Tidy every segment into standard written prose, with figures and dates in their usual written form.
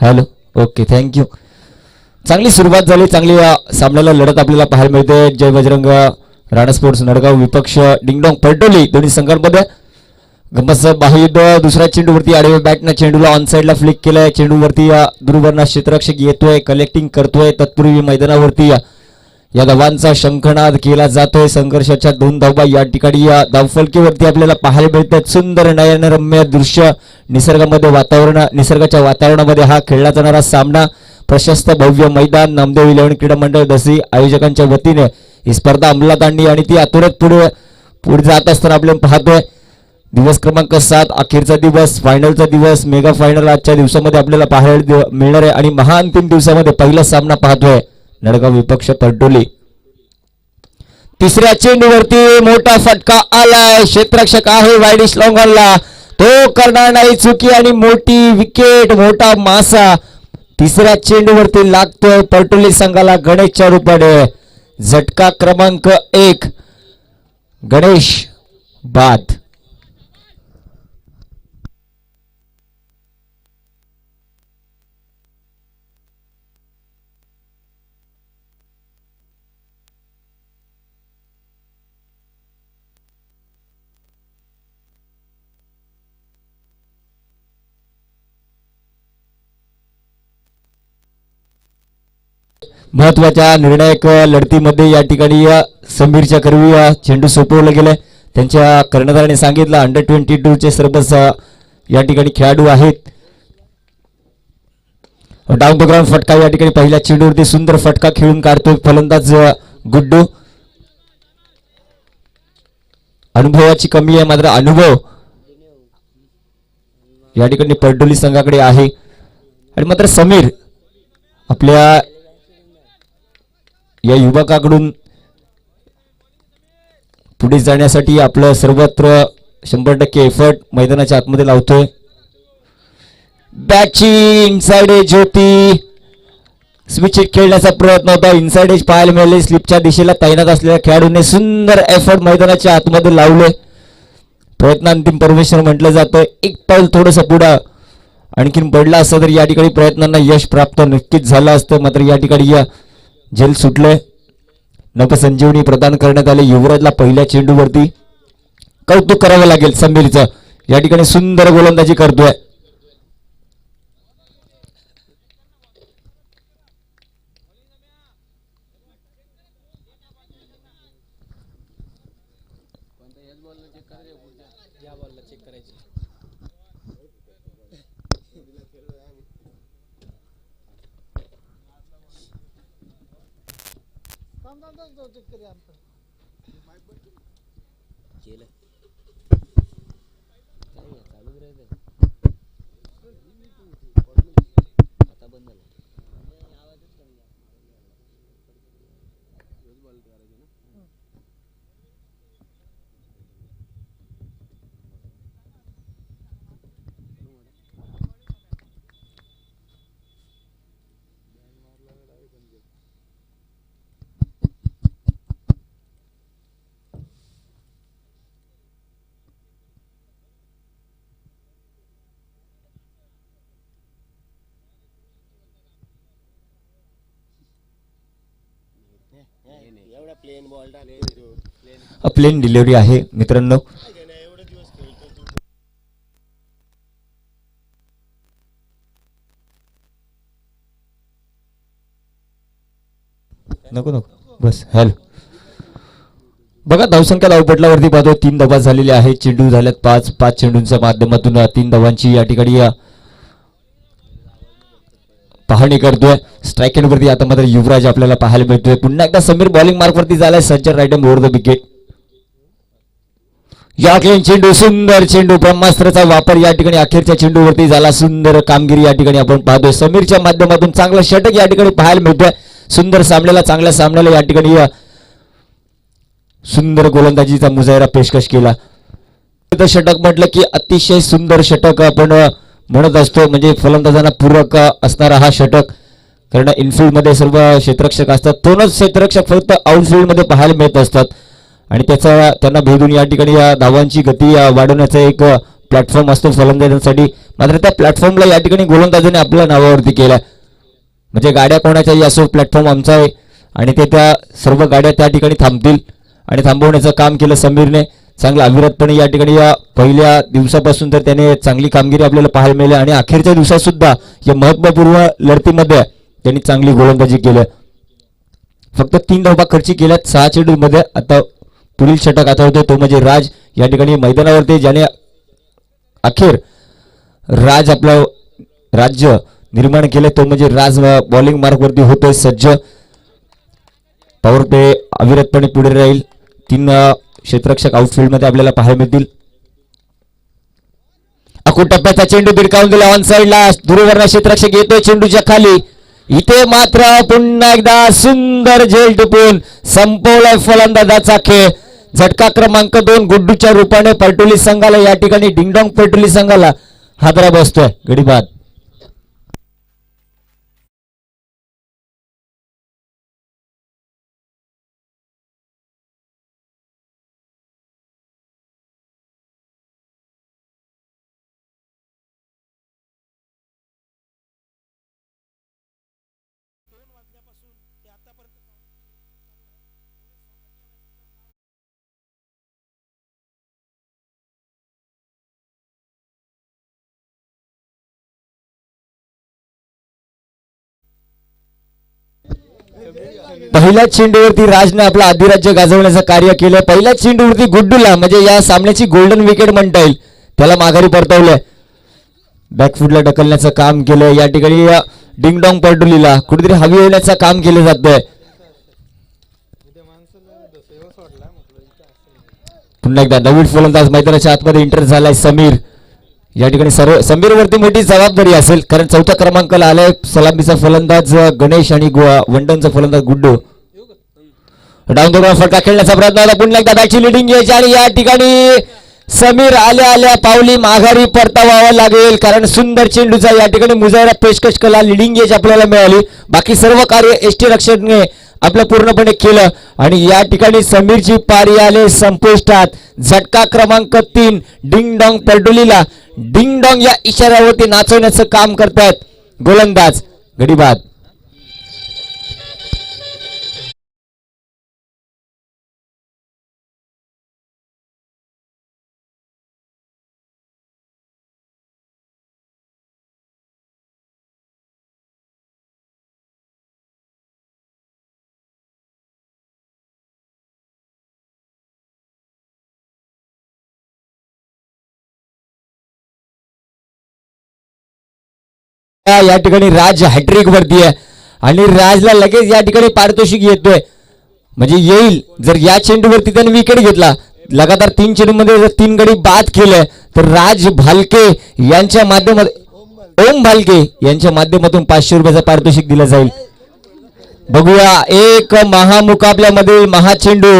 Hello. Okay, thank you. चांगली सुरुवात झाली, चांगली सामन्याला लढत आपल्याला पाहायला मिळते. जय बजरंग राणा स्पोर्ट्स नडगाव विपक्ष डिंगडोंग परटोली दोन्ही संघांमध्ये गंमत बाह्ययुद्ध. दुसऱ्या चेंडूवरती आडव्या बॅटनं चेंडूला ऑन साईडला फ्लिक केलंय. चेंडूवरती दुर्वर्णा क्षेत्ररक्षक येतोय, कलेक्टिंग करतोय. तत्पूर्वी मैदानावरती या धावांचा शंखनाद केला जातोय. संघर्षाच्या 2 धावा या ठिकाणी या धावफलकीवरती आपल्याला पाहायला मिळतात. सुंदर नयनरम्य दृश्य निसर्गामध्ये निसर्गाच्या वातावरणामध्ये हा खेळला जाणारा सामना. प्रशस्त भव्य मैदान. नामदेव 11 क्रीडा मंडळ दसी आयोजकांच्या वतीने ही स्पर्धा अंमलात आणली आणि ती आतुरत पुढे जात असताना आपल्याला पाहतोय. दिवस क्रमांक 7 अखेरचा दिवस, फायनलचा दिवस, मेगा फायनल आजच्या दिवसामध्ये आपल्याला पाहायला मिळणार आहे आणि महाअंतिम दिवसामध्ये पहिला सामना पाहतोय नडगाव विपक्ष परटोली. तिसऱ्या चेंडूवरती मोठा फटका आलाय. क्षेत्ररक्षक आहे वायडिश लॉंगॉनला, तो करणार नाही चुकी आणि मोठी विकेट, मोठा मासा तिसऱ्या चेंडूवरती लागतोय परटोली संघाला गणेशच्या रूपाने. झटका क्रमांक 1 गणेश बाद. महत्वाच्या निर्णायक लढतीमध्ये या ठिकाणी समीरच्या करवी चेंडू सोपवलं गेलं. त्यांच्या कर्णधाराने सांगितलं अंडर-22 चे सर्वच या ठिकाणी खेळाडू आहेत. डाऊन द ग्राउंड फटका या ठिकाणी पहिल्या चेंडूवरती सुंदर फटका खेळून काढतोय फलंदाज गुड्डू. अनुभवाची कमी आहे, मात्र अनुभव या ठिकाणी परटोली संघाकडे आहे. आणि मात्र समीर आपल्या या युवकाकडून पुढे जाण्यासाठी आपलं सर्वत्र 100% एफर्ट मैदानाच्या आतमध्ये लावतोय. बॅटची इनसाइड एज होती, स्विच खेळण्याचा प्रयत्न होता, इनसाइड एज पाहायला मिळाले. स्लिपच्या दिशेला तैनात असलेल्या खेळाडूने सुंदर एफर्ट मैदानाच्या आतमध्ये लावले. प्रयत्न अंतिम परमेश्वर म्हटलं जातं. एक पाऊल थोडंसं पुढं आणखीन पडला असतं तर या ठिकाणी प्रयत्नांना यश प्राप्त नक्कीच झालं असतं. मात्र या ठिकाणी या झेल सुटले. नवसंजीवनी प्रदान करण्यात आले युवराजला पहिल्या चेंडूवरती. कौतुक करावं लागेल समीरचं, या ठिकाणी सुंदर गोलंदाजी करतोय. प्लेन डिलिव्हरी आहे मित्रांनो. नको बस. हॅलो. बघा धावसंख्या धावपटलावरती पाहतो 3 धावा झालेल्या आहेत. चेंडू झाल्यात 5 चेंडूंच्या माध्यमातून 3 धावांची या ठिकाणी पाहणी करतोय. स्ट्राईक एंडवरती आता मात्र युवराज आपल्याला पाहायला मिळतोय. पुन्हा एकदा समीर बॉलिंग मार्कवरती झालाय. सज्जन राईट ओव्हर द विकेट. या चेंडू सुंदर चेंडू, ब्रह्मास्त्राचा वापर या ठिकाणी अखेरच्या चेंडूवरती झाला. सुंदर कामगिरी या ठिकाणी आपण पाहतोय. समीरच्या माध्यमातून चांगला षटक या ठिकाणी पाहायला मिळतोय. सुंदर सामन्याला चांगल्या सामन्याला या ठिकाणी सुंदर गोलंदाजीचा मुजाहिरा पेशकश केला. षटक म्हटलं की अतिशय सुंदर षटक आपण म्हणत असतो, म्हणजे फलंदाजांना पूरक असणारा हा षटक. कारण इनफिल्ड मध्ये सर्व क्षेत्ररक्षक असतात, दोनच क्षेत्ररक्षक फक्त आउटफिल्ड मध्ये पाहायला मिळत असतात आणि त्यांना भेदून या ठिकाणी या धावांची गती वाढवण्याचा एक प्लॅटफॉर्म असतो फलंदाजांसाठी. मात्र त्या प्लॅटफॉर्मला या ठिकाणी गोलंदाजाने आपल्या नावावरती केलं. म्हणजे गाड्या कोणाच्याही असो, प्लॅटफॉर्म आमचा आहे आणि ते त्या सर्व गाड्या त्या ठिकाणी थांबतील आणि थांबवण्याचं काम केलं समीरने चांगलं अविरतपणे. या ठिकाणी या पहिल्या दिवसापासून तर त्याने चांगली कामगिरी आपल्याला पाहायला मिळाली आणि अखेरच्या दिवसात सुद्धा या महत्त्वपूर्ण लढतीमध्ये त्यांनी चांगली गोलंदाजी केली. फक्त 3 धावा खर्ची केल्यात 6 चेंडूमध्ये. आता पुढील षटक हाताळतोय तो म्हणजे राज. या ठिकाणी मैदानावरती ज्याने अखेर राज आपलं राज्य निर्माण केले तो म्हणजे राज बॉलिंग मार्कवरती होतोय सज्ज. पॉवर प्ले अविरतपणे पुढे राहील. 3 क्षेत्ररक्षक आउटफील्डमध्ये आपल्याला पाहायला मिळतील. अकूट टप्प्याचा चेंडू भिरकावून दिला ऑन साइडला. दूरवरनं क्षेत्ररक्षक येतोय चेंडूच्या खाली. इथे मात्र पुन्हा एकदा सुंदर झेल टिपून संपवलाय फलंदाजाचा खेळ. झटका क्रमांक 2 गुड्डूच्या रूपाने परटोली संघाला या ठिकाणी डिंगडॉंग परटोली संघाला हादरा बसतोय. गडी बाद. पहिल्या चेंडूवरती राजने आपलं अधिराज्य गाजवण्याचं कार्य केलं. पहिल्या चेंडूवरती गुड्डूला म्हणजे या सामन्याची गोल्डन विकेट म्हणता येईल त्याला माघारी परतवलंय. बॅकफुटला ढकलण्याचं काम केलं. या ठिकाणी डिंगडॉंग परटोलीला कुठेतरी हवी होण्याचं काम केलं जातंय. पुन्हा एकदा नवीन फलंदाज मैदानाच्या आतमध्ये एंटर झालाय समीर. या ठिकाणी सर्व समीरवरती मोठी जबाबदारी असेल कारण 4थ्या क्रमांकाला आलाय सलामीचा फलंदाज गणेश आणि वंडनचा फलंदाज गुड्डू. डाऊन द फटका खेळण्याचा प्रयत्न होता. पुन्हा एकदा बॅटची लिडिंग घ्यायची आणि या ठिकाणी समीर आल्या आल्या पावली माघारी परतावावं लागेल कारण सुंदर चेंडूचा या ठिकाणी मुजायरा पेशकश कला लिडिंग घ्यायची आपल्याला मिळाली. बाकी सर्व कार्य एसटी रक्षकने आपलं पूर्णपणे केलं आणि या ठिकाणी समीरची पारी आले संपुष्टात. झटका क्रमांक 3 डिंग डॉंग परडोलीला डिंग डॉंग या इशाऱ्यावरती नाचवण्याचं काम करतायत गोलंदाज. गडी बाद. या ठिकाणी राज हॅट्रिक वरती आहे आणि राजला लगेच या ठिकाणी पारितोषिक येतोय म्हणजे येईल जर या चेंडूवरती त्याने विकेट घेतला. लगातार 3 चेंडूमध्ये जर 3 गडी बाद केले तर राज भालके यांच्या माध्यमातून ओम भालके यांच्या माध्यमातून 500 रुपयाचं पारितोषिक दिलं जाईल. बघूया एक महामुकाबल्यामध्ये महाचेंडू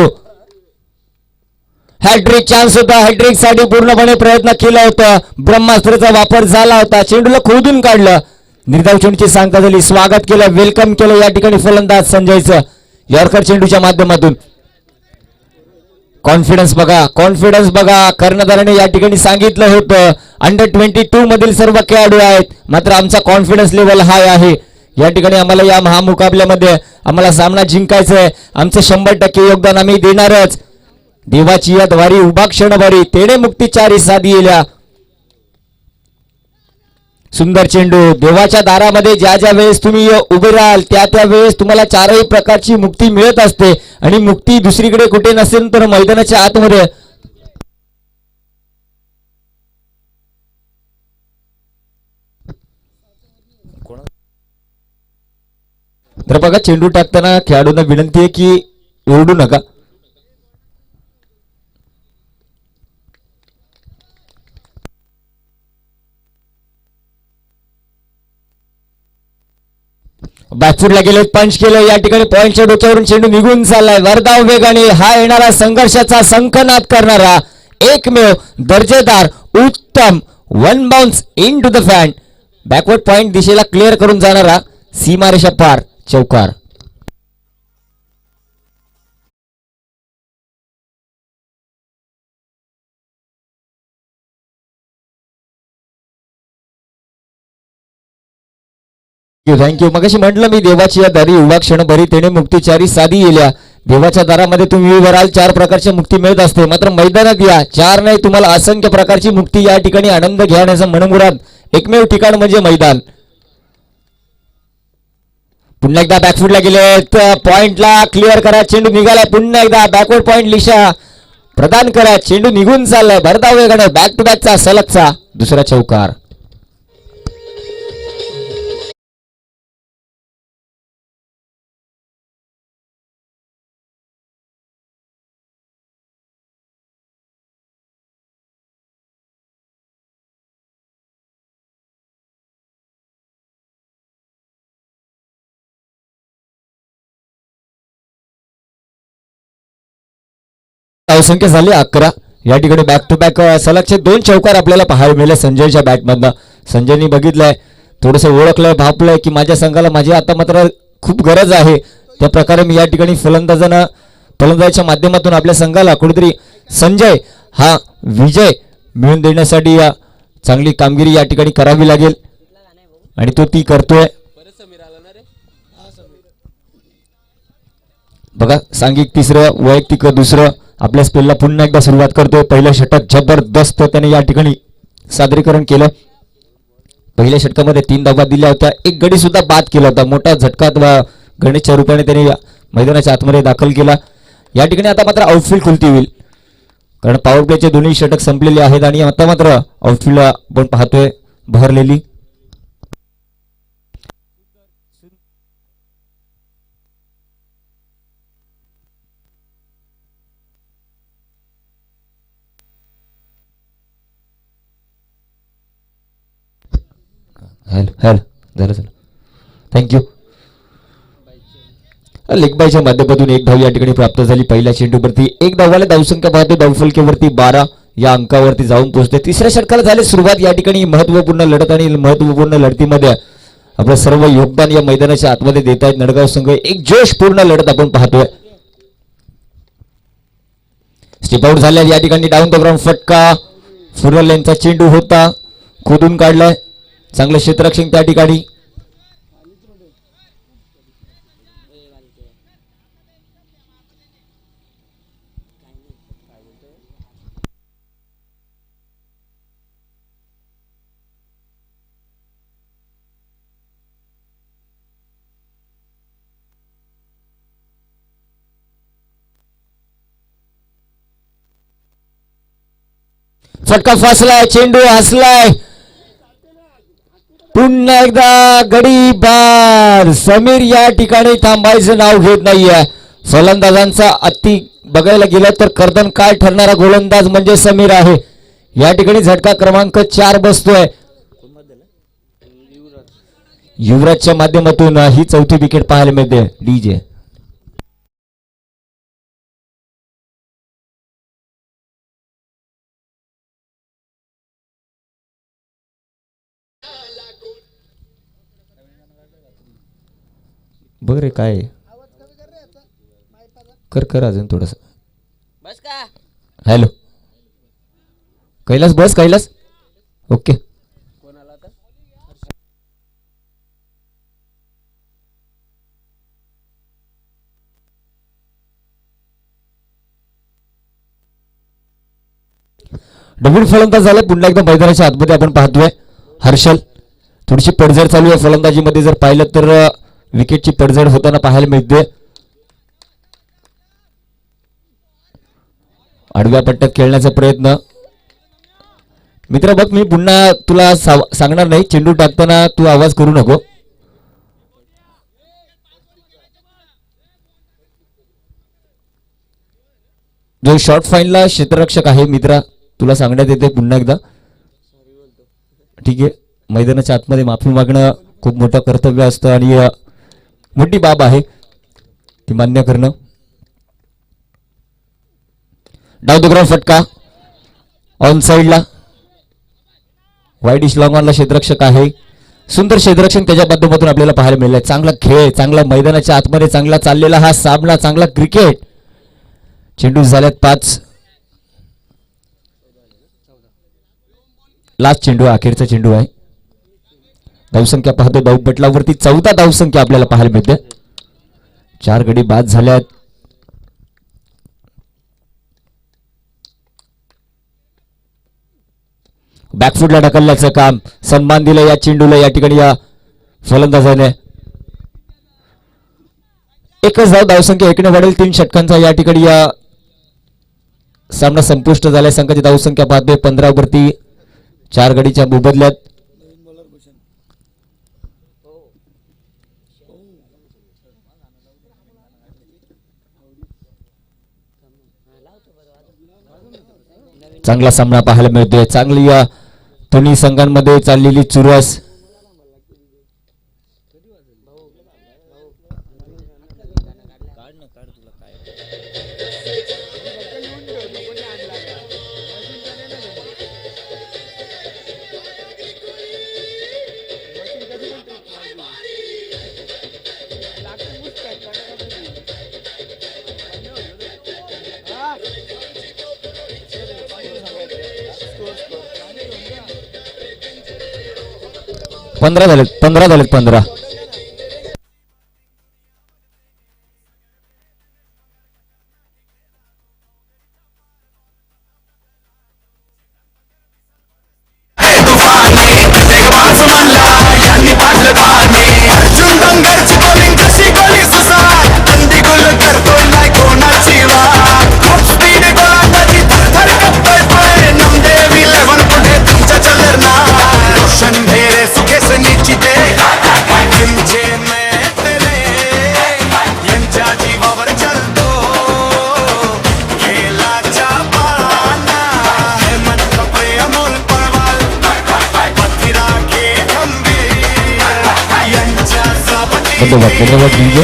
हॅट्रिक चान्स होता. हॅट्रिक साठी पूर्णपणे प्रयत्न केला होता. ब्रह्मास्त्राचा वापर झाला होता. चेंडूला खोदून काढलं. निर्धाव चेंडूची सांगता झाली. स्वागत केलं वेलकम केलं या ठिकाणी फलंदाज संजयचं यॉर्कर चेंडूच्या माध्यमातून. कॉन्फिडन्स बघा कर्णधाराने या ठिकाणी सांगितलं होतं अंडर-22 मधील सर्व खेळाडू आहेत मात्र आमचा कॉन्फिडन्स लेवल हाय आहे. या ठिकाणी आम्हाला या महामुकाबल्यामध्ये आम्हाला सामना जिंकायचा आहे. आमचं 100% योगदान आम्ही देणारच. देवाची या द्वारी उभा क्षणभरी तेने मुक्तीचारी साधी येल्या. सुंदर चेंडू देवाच्या दारामध्ये ज्या ज्या वेळेस तुम्ही उभे राहाल त्या त्या वेळेस तुम्हाला 4ही प्रकारची मुक्ती मिळत असते आणि मुक्ती दुसरीकडे कुठे नसेल तर मैदानाच्या आतमध्ये. तर बघा चेंडू टाकताना खेळाडूंना विनंती आहे की ओरडू नका. बॅकफुटला गेले पंच केलं या ठिकाणी पॉइंटच्या डोक्यावरून चेंडू निघून चाललाय. वरदाव वेगाने हा येणारा संघर्षाचा संकनाद करणारा एकमेव दर्जेदार उत्तम 1 bounce into the fence backward point दिशेला क्लिअर करून जाणारा सीमारेषा पार चौकार. थँक्यू. मगाशी म्हटलं मी देवाची या दारी युवा क्षण भरी तेने मुक्तीचारी साधी येल्या. देवाच्या दारामध्ये तुम्ही वराल 4 प्रकारच्या मुक्ती मिळत असते. मात्र मैदानात या 4 नाही तुम्हाला असंख्य प्रकारची मुक्ती या ठिकाणी आनंद घेण्याचा मनमुराद एकमेव ठिकाण म्हणजे मैदान. पुन्हा एकदा बॅकफुटला गेले पॉइंटला क्लिअर करा. चेंडू निघाला. पुन्हा एकदा बॅकवर्ड पॉइंट लिशा प्रदान करा. चेंडू निघून चाललाय. भरधाव वेगाने बॅक टू बॅकचा सलगचा दुसरा चौकार. धावसंख्या झाली 11. या ठिकाणी बॅक टू बॅक सलगचे 2 चौकार आपल्याला पाहायला मिळाले संजयच्या बॅटमधनं. संजयनी बघितलंय थोडंसं ओळखलंय भापलंय की माझ्या संघाला माझी आता मात्र खूप गरज आहे. त्या प्रकारे मी या ठिकाणी फलंदाजाच्या माध्यमातून आपल्या संघाला कुठेतरी संजय हा विजय मिळवून देण्यासाठी या चांगली कामगिरी या ठिकाणी करावी लागेल आणि तो ती करतोय. बघा सांघिक तिसरं वैयक्तिक दुसरं आपल्या स्पेलला पुन्हा एकदा सुरुवात करतोय. पहिल्या षटकात जबरदस्त त्याने या ठिकाणी सादरीकरण केलं. पहिल्या षटकामध्ये 3 धावा दिल्या होत्या. एक गडी सुद्धा बाद केला होता. मोठा झटका गणेशच्या रूपाने त्याने मैदानाच्या आतमध्ये दाखल केला. या ठिकाणी आता मात्र आउटफील्ड खुलती होईल कारण पॉवर प्लेचे दोन्ही षटक संपलेले आहेत आणि आता मात्र आउटफील्ड आपण पाहतोय भरलेली. झालं थँक्यू. लेग बायच्या माध्यमातून 1 धाव या ठिकाणी प्राप्त झाली. पहिल्या चेंडूवरती 1 धावाला धावसंख्या पाहतो. धावफलकेवरती 12 या अंकावरती जाऊन पोहोचते. तिसऱ्या षटकाला झाली सुरुवात. या ठिकाणी महत्वपूर्ण लढत आणि महत्वपूर्ण लढतीमध्ये आपलं सर्व योगदान या मैदानाच्या आतमध्ये देत आहेत नडगाव संघ. एक जोशपूर्ण लढत आपण पाहतोय. स्टेप आउट झाल्या या ठिकाणी. डाऊन द ग्राउंड फटका. फुरल यांचा चेंडू होता खोदून काढलाय. चांगलं क्षेत्ररक्षण त्या ठिकाणी. फटका फासलाय. चेंडू हसलाय. पुन्हा एकदा गडी बार. समीर या ठिकाणी थांबायचं नाव घेत नाहीये. फलंदाजांचा अति बघायला गेलं तर कर्दन काय ठरणारा गोलंदाज म्हणजे समीर आहे. या ठिकाणी झटका क्रमांक 4 बसतोय. युवराजच्या माध्यमातून ही 4थी विकेट पाहायला मिळते. डीजे बघ रे काय कर अजून थोडस. हॅलो कैलास बस. कैलास ओके. डबल फलंदाज झाला. पुन्हा एकदा मैदानाच्या आतमध्ये आपण पाहतोय हर्षल. थोडीशी पडझड चालू आहे फलंदाजीमध्ये. जर पाहिलं तर विकेटची पडझड होताना पाहायला मिळते. आडव्या पट्ट्यात खेळण्याचा प्रयत्न. मित्र बघ मी पुन्हा तुला सांगणार नाही. चेंडू टाकताना तू आवाज करू नको. जो शॉर्ट फाईनला क्षेत्ररक्षक आहे मित्रा तुला सांगण्यात येते पुन्हा एकदा. ठीक आहे. मैदानाच्या आतमध्ये माफी मागणं खूप मोठं कर्तव्य असतं आणि मोठी बाब आहे ती मान्य करणं. डाव द ग्राउंड फटका ऑन साइडला. वाईड इश लॉंग ऑनला क्षेत्ररक्षक आहे. सुंदर क्षेत्ररक्षण त्याच्या माध्यमातून आपल्याला पाहायला मिळालं. चांगला खेळ चांगला मैदानाच्या आतमध्ये चांगला चाललेला हा सामना चांगला क्रिकेट. चेंडू झाल्यात 5. लास्ट चेंडू अखेरचा चेंडू आहे. धावसंख्या पाहतो धावपटलावरती 14 धावसंख्या आपल्याला पाहायला मिळते. 4 गडी बाद झाल्यात. बॅकफुटला ढकलण्याचं काम, सन्मान दिलं या चेंडूला या ठिकाणी या फलंदाजाने. एकच धावसंख्या एकने वाढेल 3 षटकांचा या ठिकाणी या सामना संपुष्ट झालाय. संघाची धावसंख्या पाहतोय 15 वरती 4 गडीच्या मोबदल्यात. चांगला सामना पाहायला मिळतोय. चांगली या दोन्ही संघांमध्ये चाललेली चुरस. पंधरा झालेत 15. धन्यवाद DJ.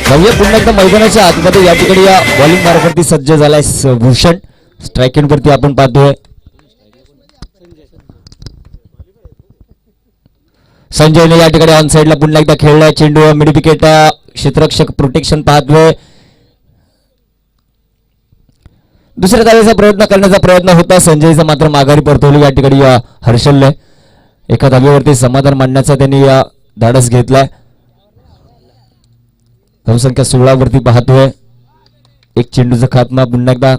जाऊया पुन्हा एकदा मैदानाच्या आतमध्ये. या ठिकाणी या बॉलिंग मार्गावरती सज्ज झालाय भूषण. स्ट्राईक एंड वरती आपण पाहतोय संजयने या ठिकाणी ऑन साइडला पुन्हा एकदा खेळलाय चेंडू. मिड विकेट क्षेत्ररक्षक प्रोटेक्शन पाहतोय. दुसऱ्या धावेचा प्रयत्न करण्याचा प्रयत्न होता संजयचा, मात्र माघारी परतवली या ठिकाणी या हर्षलने. एका धावेवरती समाधान मांडण्याचा त्यांनी या धाडस घेतलाय. धावसंख्या 16 वरती पाहतोय. एक चेंडूचा खात्मा पुन्हा एकदा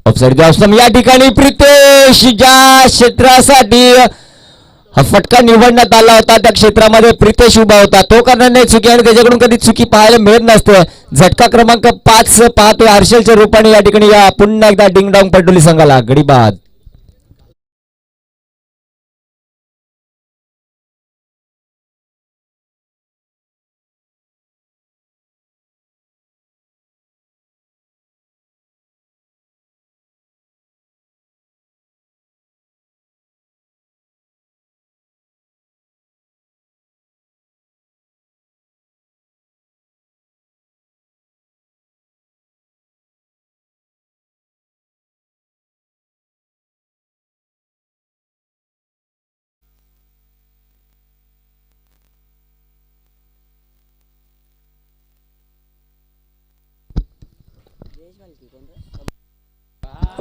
ऑफसाइड. या ठिकाणी प्रितेश ज्या क्षेत्रासाठी हा फटका निवडण्यात आला होता त्या क्षेत्रामध्ये प्रितेश उभा होता. तो करण्याने चुकी आणि त्याच्याकडून कधी चुकी पाहायला मिळत नसते. झटका क्रमांक 5 पाहतोय हर्षलच्या रूपाने या ठिकाणी या पुन्हा एकदा डिंगडॉंग पटोली संघाला गडी बाद.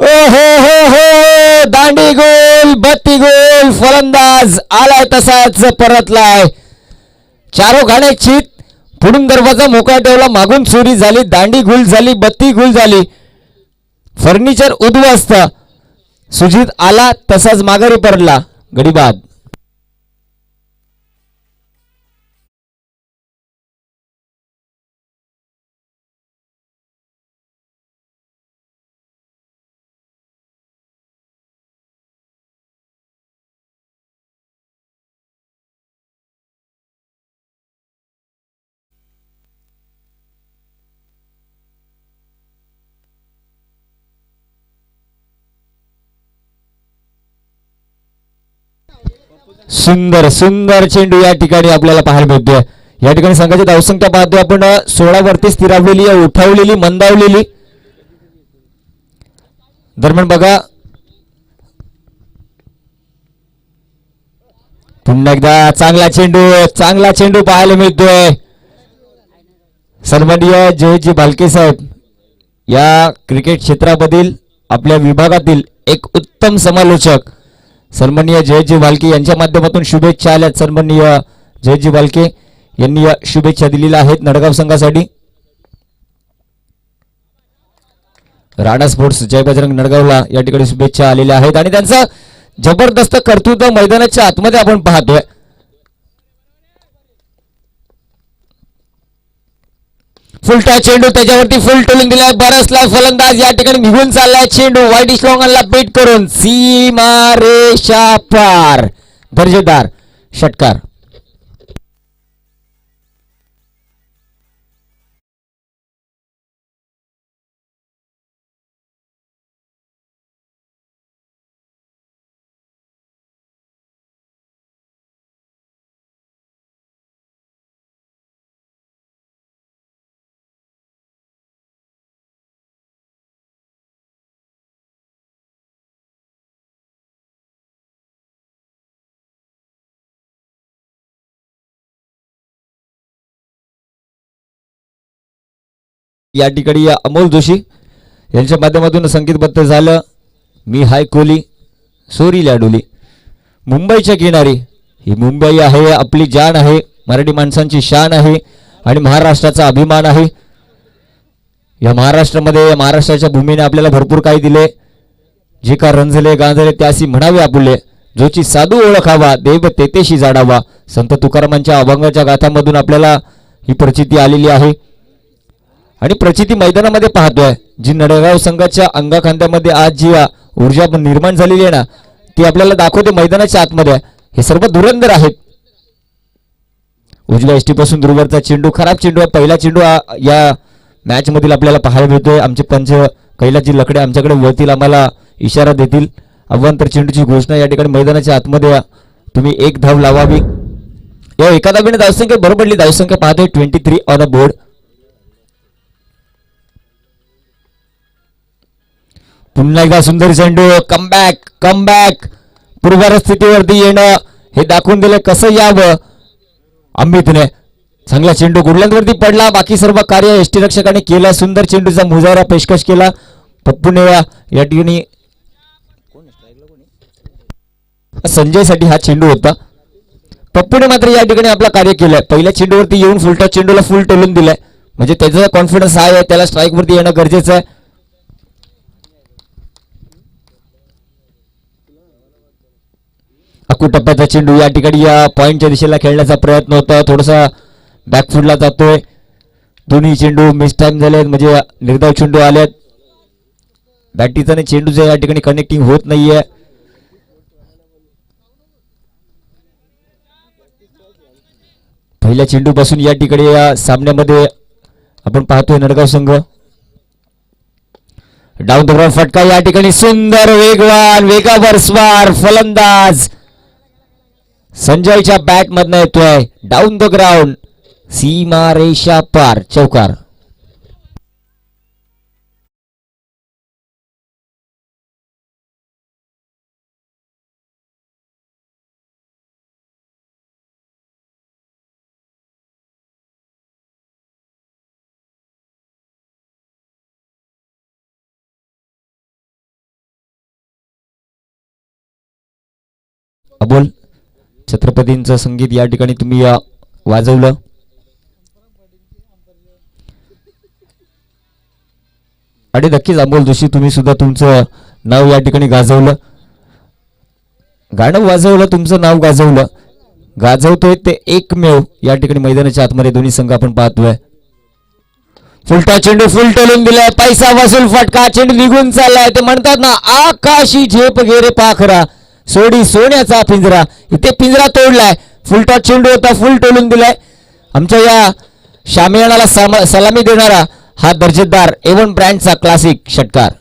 हो दांडी गोल, बत्ती गोल. फलंदाज आलाय तसाच परतलाय. चारो घाणे चित. पुढून दरवाजा मोकळा ठेवला, मागून चोरी झाली, दांडी गुल झाली, बत्ती गुल झाली. फर्निचर उद्ध्वस्त. सुजित आला तसाच माघारी परतला. गडी बाद. सुंदर सुंदर चेंडू या ठिकाणी आपल्याला पाहायला मिळतोय. या ठिकाणी संघाची धावसंख्या पाहतोय आपण 16 वरती स्थिरावलेली, उठावलेली, मंदावलेली. दरम्यान बघा पुन्हा एकदा चांगला चेंडू पाहायला मिळतोय. सन्माननीय जयजी भालके साहेब या क्रिकेट क्षेत्रामधील आपल्या विभागातील एक उत्तम समालोचक. सन्माननीय जयजी वालके यांच्या माध्यमातून शुभेच्छा आल्यात. सन्माननीय जयजी वालके यांनी शुभेच्छा दिलेल्या आहेत नडगाव संघासाठी. राणा स्पोर्ट्स जय बजरंग नडगावला या ठिकाणी शुभेच्छा आलेल्या आहेत आणि त्यांचं जबरदस्त कर्तृत्व मैदानाच्या आतमध्ये आपण पाहतोय. फुलटा चेंडू त्याच्यावरती फुल टोलून दिलाय. बरसला फलंदाज या ठिकाणी निघून चाललाय. चेंडू वाईट स्लॉंगला बेट करून सीमारेषा पार. दर्जेदार षटकार. या ठिकाणी अमोल जोशी यांच्या माध्यमातून संकेतबद्ध झालं. मी हाय कोहली सोरी लाडोली. मुंबईच्या किनारी ही मुंबई आहे, आपली जान आहे, मराठी माणसांची शान आहे आणि महाराष्ट्राचा अभिमान आहे. या महाराष्ट्रामध्ये या महाराष्ट्राच्या भूमीने आपल्याला भरपूर काही दिले. जे का रंजले गांजले त्यासी म्हणावे आपुले. जोची साधू ओळखावा देव तेतेशी जाडावा. संत तुकारामांच्या अभंगाच्या गाथांमधून आपल्याला ही प्रचिती आलेली आहे आणि प्रचिती मैदानामध्ये पाहतोय. जी नडगाव संघाच्या अंगाखांद्यामध्ये आज जी ऊर्जा निर्माण झालेली आहे ना ती आपल्याला दाखवते मैदानाच्या आतमध्ये. हे सर्व धुरंधर आहेत. उजव्या एसटी पासून दूरवरचा चेंडू खराब चेंडू आहे. पहिला चेंडू या मॅच मधील आपल्याला पाहायला मिळतोय. आमचे पंच कैलासजी लकडे आमच्याकडे वळतील, आम्हाला इशारा देतील. अवांतर चेंडूची घोषणा या ठिकाणी मैदानाच्या आतमध्ये तुम्ही एक धाव लावावी. या एका धावेने धावसंख्या बरोबरली. धावसंख्या पाहतोय 23 ऑन अ बोर्ड. पुन्हा एकदा सुंदर चेंडू. कमबॅक पूर्व स्थितीवरती येणं हे दाखवून दिले कसं यावं. अमितने चांगला चेंडू गुडलंदवरती पडला. बाकी सर्व कार्य एसटी रक्षकाने केलं. सुंदर चेंडूचा मुजारा पेशकश केला पप्पूने. या ठिकाणी संजयसाठी हा चेंडू होता. पप्पूने मात्र या ठिकाणी आपला कार्य केलंय. पहिल्या चेंडूवरती येऊन फुलटा चेंडूला फुल टोलून दिलाय. म्हणजे त्याचा कॉन्फिडन्स हाय आहे. त्याला स्ट्राईक वरती येणं गरजेचं आहे. टप्प्याचा चेंडू या ठिकाणी या पॉइंटच्या दिशेला खेळण्याचा प्रयत्न होता. थोडासा बॅकफुटला जातोय. दोन्ही चेंडू मिस टाइम झालेत म्हणजे निर्धाव चेंडू आलेत. बॅटीचा आणि चेंडूचं या ठिकाणी कनेक्टिंग होत नाहीये. पहिल्या चेंडू पासून या ठिकाणी या सामन्यामध्ये आपण पाहतोय नडगाव संघ. डाऊन द ग्राउंड फटका या ठिकाणी सुंदर वेगवान वेगावर स्वार फलंदाज संजयच्या बॅट मधनं येतोय. डाऊन द ग्राउंड सीमारेषा पार. चौकार. अबोल छत्रपतींचं संगीत या ठिकाणी तुम्ही वाजवलं. आणि नक्कीच अमोल जोशी तुम्ही सुद्धा तुमचं नाव या ठिकाणी गाजवलं. गाणं वाजवलं, तुमचं नाव गाजवलं. गाजवतोय ते एकमेव या ठिकाणी मैदानाच्या आतमध्ये दोन्ही संघ आपण पाहतोय. फुलटा चेंडू फुल टोलून दिलाय. पैसा वसूल फटका. चेंडू निघून चाललाय. ते म्हणतात ना आकाशी झेप गेरे पाखरा सोडी सोन्याचा पिंजरा. इथे पिंजरा तोडलाय. फुलटा चेंडू होता फुल टोलून दिलाय. आमच्या या शामियानाला सलामी देणारा हा दर्जेदार A1 ब्रँडचा क्लासिक षटकार.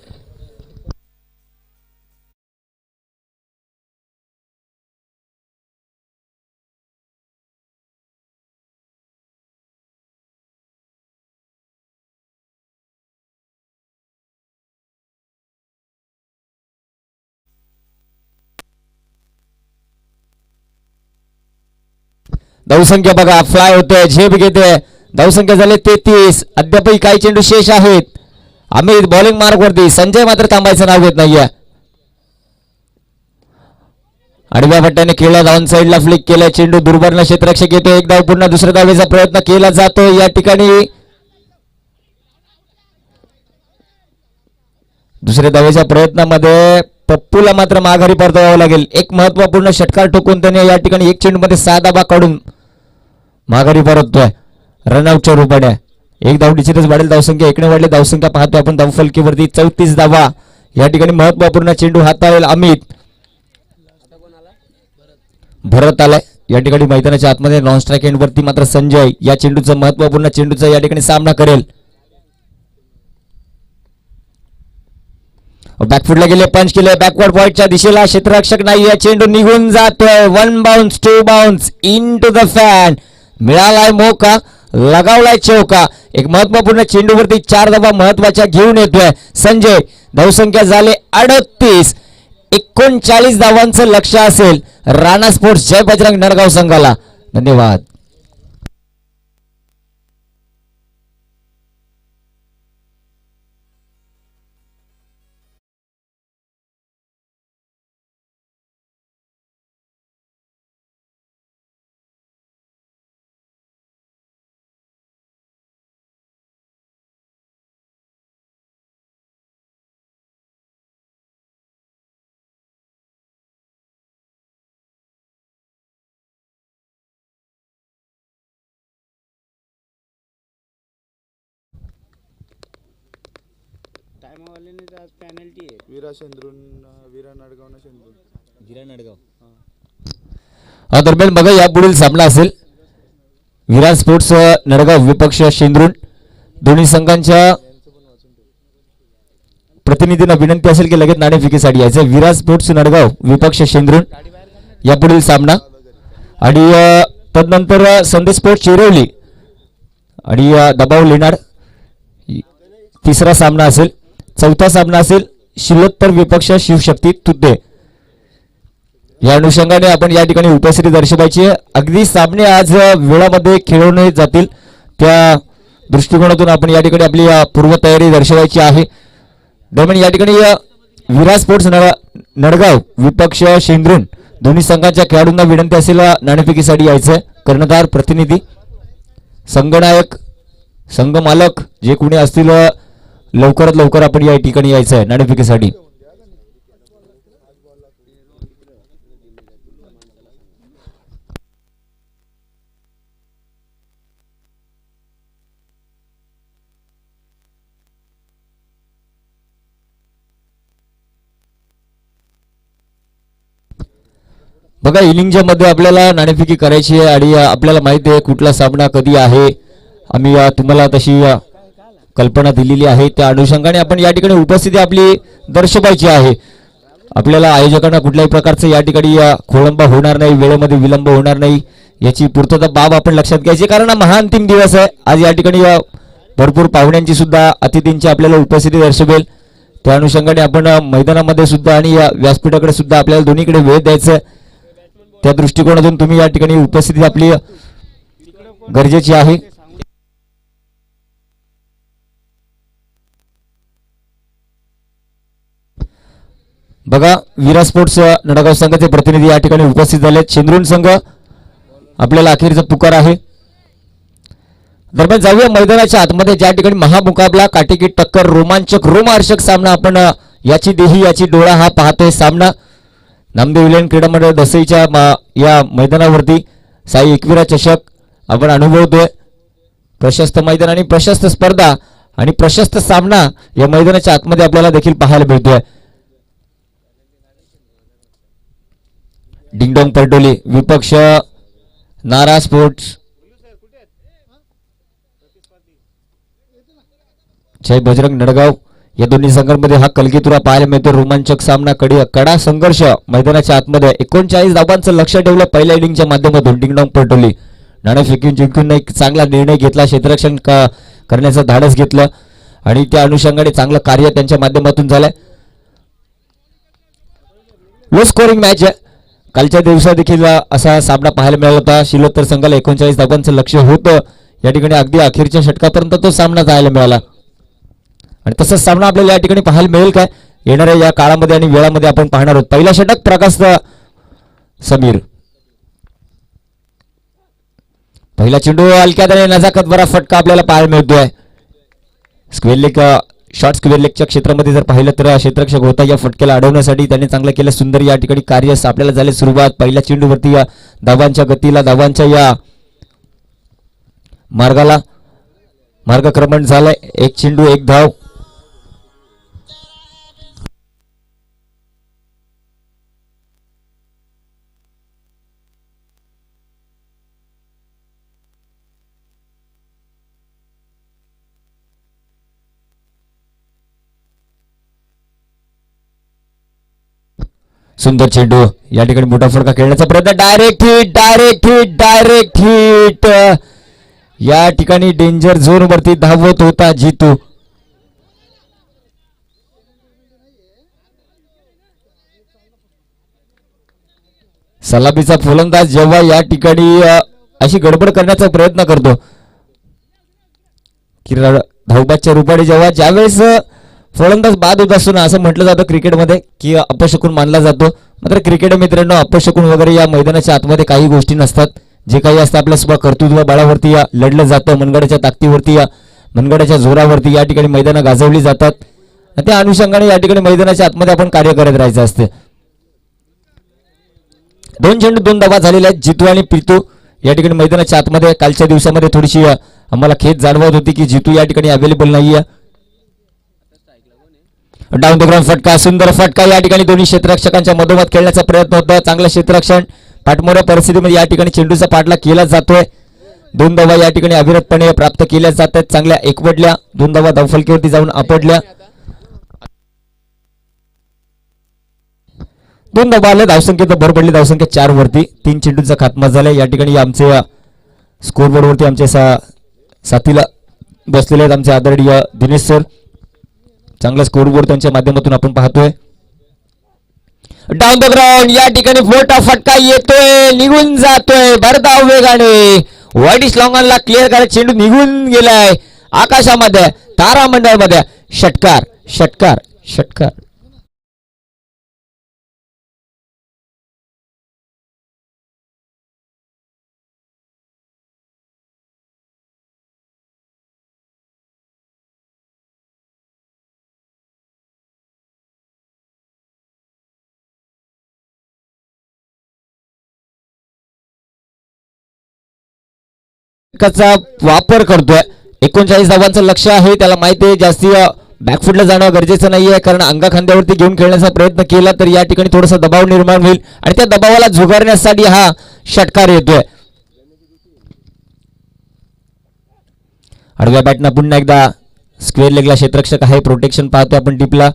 धावसंख्या बघा फ्लाय होते, झेप घेते. धावसंख्या झाले 33. अद्यापही काही चेंडू शेष आहेत. अमित बॉलिंग मार्क वरती. संजय मात्र थांबायचं नाव घेत नाहीये. आडव्या पट्ट्याने खेळला, डाऊन साइडला फ्लिक केला, चेंडू दुर्बर्ण क्षेत्ररक्षक येतो, एक धाव पुन्हा दुसऱ्या धावेचा प्रयत्न केला जातो या ठिकाणी. दुसऱ्या धावेच्या प्रयत्नामध्ये पप्पूला मात्र माघारी परतावं लागेल. एक महत्वपूर्ण षटकार ठोकून त्याने या ठिकाणी एक चेंडू मध्ये 6 धावा काढून माघारी परततोय रनआउटच्या रूपाने. एक धाव निश्चितच वाढेल धावसंख्या, एकने वाढली धावसंख्या पाहतो आपण धावफलकीवरती 34 धावा. या ठिकाणी महत्वपूर्ण चेंडू हाताळेल अमित. भरत आलाय या ठिकाणी मैदानाच्या आतमध्ये नॉन स्ट्राईक एंड वरती मात्र संजय या चेंडूचा महत्वपूर्ण चेंडूचा या ठिकाणी सामना करेल. बॅकफुटला गेले, पंच केले बॅकवर्ड पॉइंटच्या दिशेला, क्षेत्ररक्षक नाहीये, चेंडू निघून जातोय. 1 bounce 2 bounce into the fence. मिळालाय मोका, लगावलाय चौका. एक महत्वपूर्ण चेंडूवरती 4 धावा महत्वाच्या घेऊन येतोय संजय. धावसंख्या झाले 38. 39 धावांचं लक्ष असेल राणा स्पोर्ट्स जय बजरंग नडगाव संघाला. धन्यवाद. पेनल्टी आहे. विरा नडगाव. हा दरम्यान बघा या पुढील सामना असेल विराट स्पोर्ट्स नडगाव विपक्ष शेंद्रुण. दोन्ही संघांच्या प्रतिनिधींना विनंती असेल की लगेच नाणेफेकीसाठी यायचं. विराट स्पोर्ट्स नडगाव विपक्ष शेंद्रुण या पुढील सामना. आणि तदनंतर संदेश स्पोर्ट्स चिरवली आणि दबाव लेणार तिसरा सामना असेल. चौथा सामना असेल शिलोत्तर विपक्ष शिवशक्ती तुद्दे. या अनुषंगाने आपण या ठिकाणी उपस्थिती दर्शवायची आहे. अगदी सामने आज वेळामध्ये खेळवले जातील त्या दृष्टिकोनातून आपण या ठिकाणी आपली पूर्वतयारी दर्शवायची आहे. दरम्यान या ठिकाणी विराट स्पोर्ट्स नडगाव विपक्ष शेंद्रुण दोन्ही संघांच्या खेळाडूंना विनंती असेल नाणेफेकीसाठी यायचं. कर्णधार प्रतिनिधी संघनायक संघ मालक जे कोणी असतील लवकरात लवकर आपण या ठिकाणी यायचं आहे नाणेफेकीसाठी. बघा इनिंगच्या मध्ये आपल्याला नाणेफेकी करायची आहे आणि आपल्याला माहिती आहे कुठला सामना कधी आहे. आम्ही तुम्हाला तशी कल्पना दिलेली आहे. त्या अनुषंगाने आपण या ठिकाणी उपस्थिती आपली दर्शवायची आहे. आपल्याला आयोजकांना कुठल्याही प्रकारचं या ठिकाणी खोळंबा होणार नाही, वेळेमध्ये विलंब होणार नाही याची पूर्तता बाब आपण लक्षात घ्यायची. कारण महाअंतिम दिवस आहे आज. या ठिकाणी भरपूर पाहुण्यांची सुद्धा अतिथींची आपल्याला उपस्थिती दर्शवेल. त्या अनुषंगाने आपण मैदानामध्ये सुद्धा आणि व्यासपीठाकडे सुद्धा आपल्याला दोन्हीकडे वेळ द्यायचा. त्या दृष्टिकोनातून तुम्ही या ठिकाणी उपस्थिती आपली गरजेची आहे. बघा विराट स्पोर्ट्स नडगाव संघाचे प्रतिनिधी या ठिकाणी उपस्थित झाले. शेंद्रुण संघ आपल्याला अखेरचा पुकार आहे. दरम्यान जाऊया मैदानाच्या आतमध्ये ज्या ठिकाणी महामुकाबला काटेकी टक्कर रोमांचक रोमहर्षक सामना आपण याची देही याची डोळा हा पाहतोय सामना. नामदेव विलेन क्रीडा मंडळ दसईच्या या मैदानावरती साई एकविरा चषक आपण अनुभवतोय. प्रशस्त मैदान आणि प्रशस्त स्पर्धा आणि प्रशस्त सामना या मैदानाच्या आतमध्ये आपल्याला देखील पाहायला मिळतोय. डिंगडोंग परडोली विपक्ष नारा स्पोर्ट्स जय बजरंग नडगाव या दोन्ही संघांमध्ये हा कलगीतुरा पाहायला मिळतो. रोमांचक सामना कडा संघर्ष मैदानाच्या आतमध्ये. 39 धावांचं लक्ष ठेवलं पहिल्या इनिंगच्या माध्यमातून. डिंगडोंग परडोली नाणेफेकीन जिंकून एक चांगला निर्णय घेतला, क्षेत्ररक्षण करण्याचं धाडस घेतलं आणि त्या अनुषंगाने चांगलं कार्य त्यांच्या माध्यमातून झालंय. लो स्कोरिंग मॅच आहे. कालच्या दिवसात देखील असा सामना पाहायला मिळाला होता. शिलोत्तर संघाला 39 धावांचं लक्ष होतं. या ठिकाणी अगदी अखेरच्या षटकापर्यंत तो सामना जायला मिळाला आणि तसंच सामना आपल्याला या ठिकाणी पाहायला मिळेल काय येणाऱ्या या काळामध्ये आणि वेळामध्ये आपण पाहणार आहोत. पहिला षटक प्रकाश समीर. पहिला चेंडू हलक्यात आणि नजाकत बरा फटका आपल्याला पाहायला मिळतोय. स्क्वेअर लेग शॉर्ट स्क्वेअर लेगच्या क्षेत्रामध्ये जर पाहिलं तर क्षेत्ररक्षक होता या फटक्याला अडवण्यासाठी त्यांनी चांगलं केलं. सुंदर या ठिकाणी कार्य आपल्याला झाले सुरुवात. पहिल्या चेंडूवरती या धावांच्या गतीला धावांच्या या मार्गाला मार्गक्रमण झालंय. एक चेंडू एक धाव. सुंदर चेंडू या ठिकाणी मोठा फटका खेळण्याचा प्रयत्न. Direct hit direct hit direct hit. या ठिकाणी डेंजर झोन वरती धावत होता जितू. सलामीचा फलंदाज जेव्हा या ठिकाणी अशी गडबड करण्याचा प्रयत्न करतो की धावबादच्या रूपाने जेव्हा ज्यावेळेस फलंदाज बाद होत असतो ना, असं म्हटलं जातं क्रिकेटमध्ये की अपशकुन मानला जातो. मात्र क्रिकेट मित्रांनो, अपशकुन वगैरे या मैदानाच्या आतमध्ये काही गोष्टी नसतात. जे काही असतं आपल्या स्वतः कर्तृत्व बळावरती या लढलं जातं. मनगडाच्या ताकदीवरती या मनगडाच्या जोरावरती या ठिकाणी मैदानं गाजवली जातात. त्या अनुषंगाने या ठिकाणी मैदानाच्या आतमध्ये आपण कार्य करत राहायचं असते. 2 चेंडू 2 धावा झालेल्या आहेत. जितू आणि प्रीतू या ठिकाणी मैदानाच्या आतमध्ये. कालच्या दिवसामध्ये थोडीशी आम्हाला खेद जाणवत होती की जितू या ठिकाणी अवेलेबल नाहीये. डाऊन द ग्राउंड फटका, सुंदर फटका या ठिकाणी दोन्ही क्षेत्ररक्षकांच्या मधोमध खेळण्याचा प्रयत्न होता. चांगलं क्षेत्ररक्षण. पाठमोऱ्या परिस्थितीमध्ये या ठिकाणी चेंडूचा पाठलाग केला जातोय. 2 धावा या ठिकाणी अविरतपणे प्राप्त केल्या जात आहेत. चांगल्या एकवटल्या. 2 धावा धावफलकीवरती जाऊन आपडल्या. 2 धावा आल्या. धावसंख्येत भर पडली. धावसंख्या 4 वरती. 3 चेंडूंचा खात्मा झाला. या ठिकाणी आमचे स्कोरबोर्ड वरती आमचे साथीला बसलेले आहेत आमचे आदरणीय दिनेश सर. चांगला स्कोरबोर्ड त्यांच्या माध्यमातून आपण पाहतोय. डाऊन द ग्राउंड या ठिकाणी मोठा फटका येतोय, निघून जातोय भरधाव वेगाने. वाईट लॉंगनला क्लिअर करत चेंडू निघून गेलाय आकाशामध्ये, तारामंडळमध्ये. षटकार षटकार षटकार. चा वापर करतोय. 39 धावांचं लक्ष आहे. त्याला माहिती आहे जास्ती बॅकफुटला जाणं गरजेचं नाहीये, कारण अंगा खांद्यावरती घेऊन खेळण्याचा प्रयत्न केला तर या ठिकाणी थोडासा दबाव निर्माण होईल आणि त्या दबावाला झुगारण्यासाठी हा षटकार येतोय. आडव्या बॅटना पुन्हा एकदा स्क्वेअर लेगला क्षेत्ररक्षक आहे. प्रोटेक्शन पाहतोय आपण टीपला.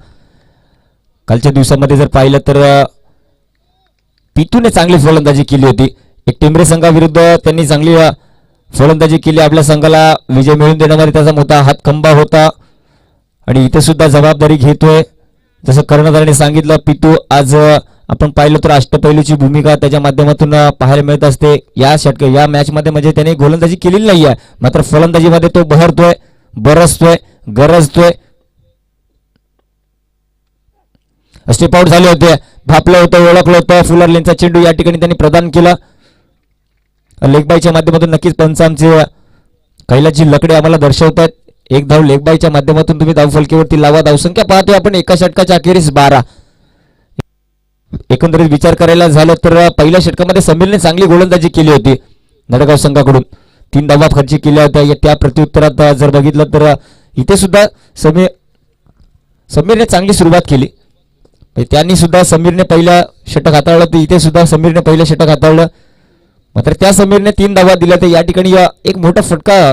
कालच्या दिवसामध्ये जर पाहिलं तर पितूने चांगली फलंदाजी केली होती. एक टेंबरे संघाविरुद्ध त्यांनी चांगली फलंदाजी केली. आपल्या संघाला विजय मिळवून देण्यामध्ये त्याचा मोठा हातखंबा होता आणि इथे सुद्धा जबाबदारी घेतोय. जसं कर्णधाराने सांगितलं, पितू आज आपण पाहिलं तर अष्टपैलूची भूमिका त्याच्या माध्यमातून पाहायला मिळत असते. या मॅच मध्ये म्हणजे त्याने गोलंदाजी केलेली नाहीये, मात्र फलंदाजीमध्ये तो बहरतोय, बरसतोय, गरजतोय. स्टेप आउट झाले होते, भापलं होतं, ओळखलं होतं. फुलर लेनचा चेंडू या ठिकाणी त्यांनी प्रदान केला. लेगबाईच्या माध्यमातून नक्कीच पंच आमचे कैलाची लकडे आम्हाला दर्शवतात. एक धाव लेगबाईच्या माध्यमातून तुम्ही धावफलकीवरती लावा. धावसंख्या पाहतोय आपण एका षटकाच्या अखेरीस 12. एकंदरीत विचार करायला झालं तर पहिल्या षटकामध्ये समीरने चांगली गोलंदाजी केली होती नडगाव संघाकडून. 3 धावा खर्च केल्या होत्या. त्या प्रत्युत्तरात जर बघितलं तर इथे सुद्धा समीरने चांगली सुरुवात केली. त्यांनी सुद्धा समीरने पहिलं षटक हाताळलं, तर इथे सुद्धा समीरने पहिलं षटक हाताळलं. मात्र त्या समीरने 3 धावा दिल्या. तर या ठिकाणी एक मोठा फटका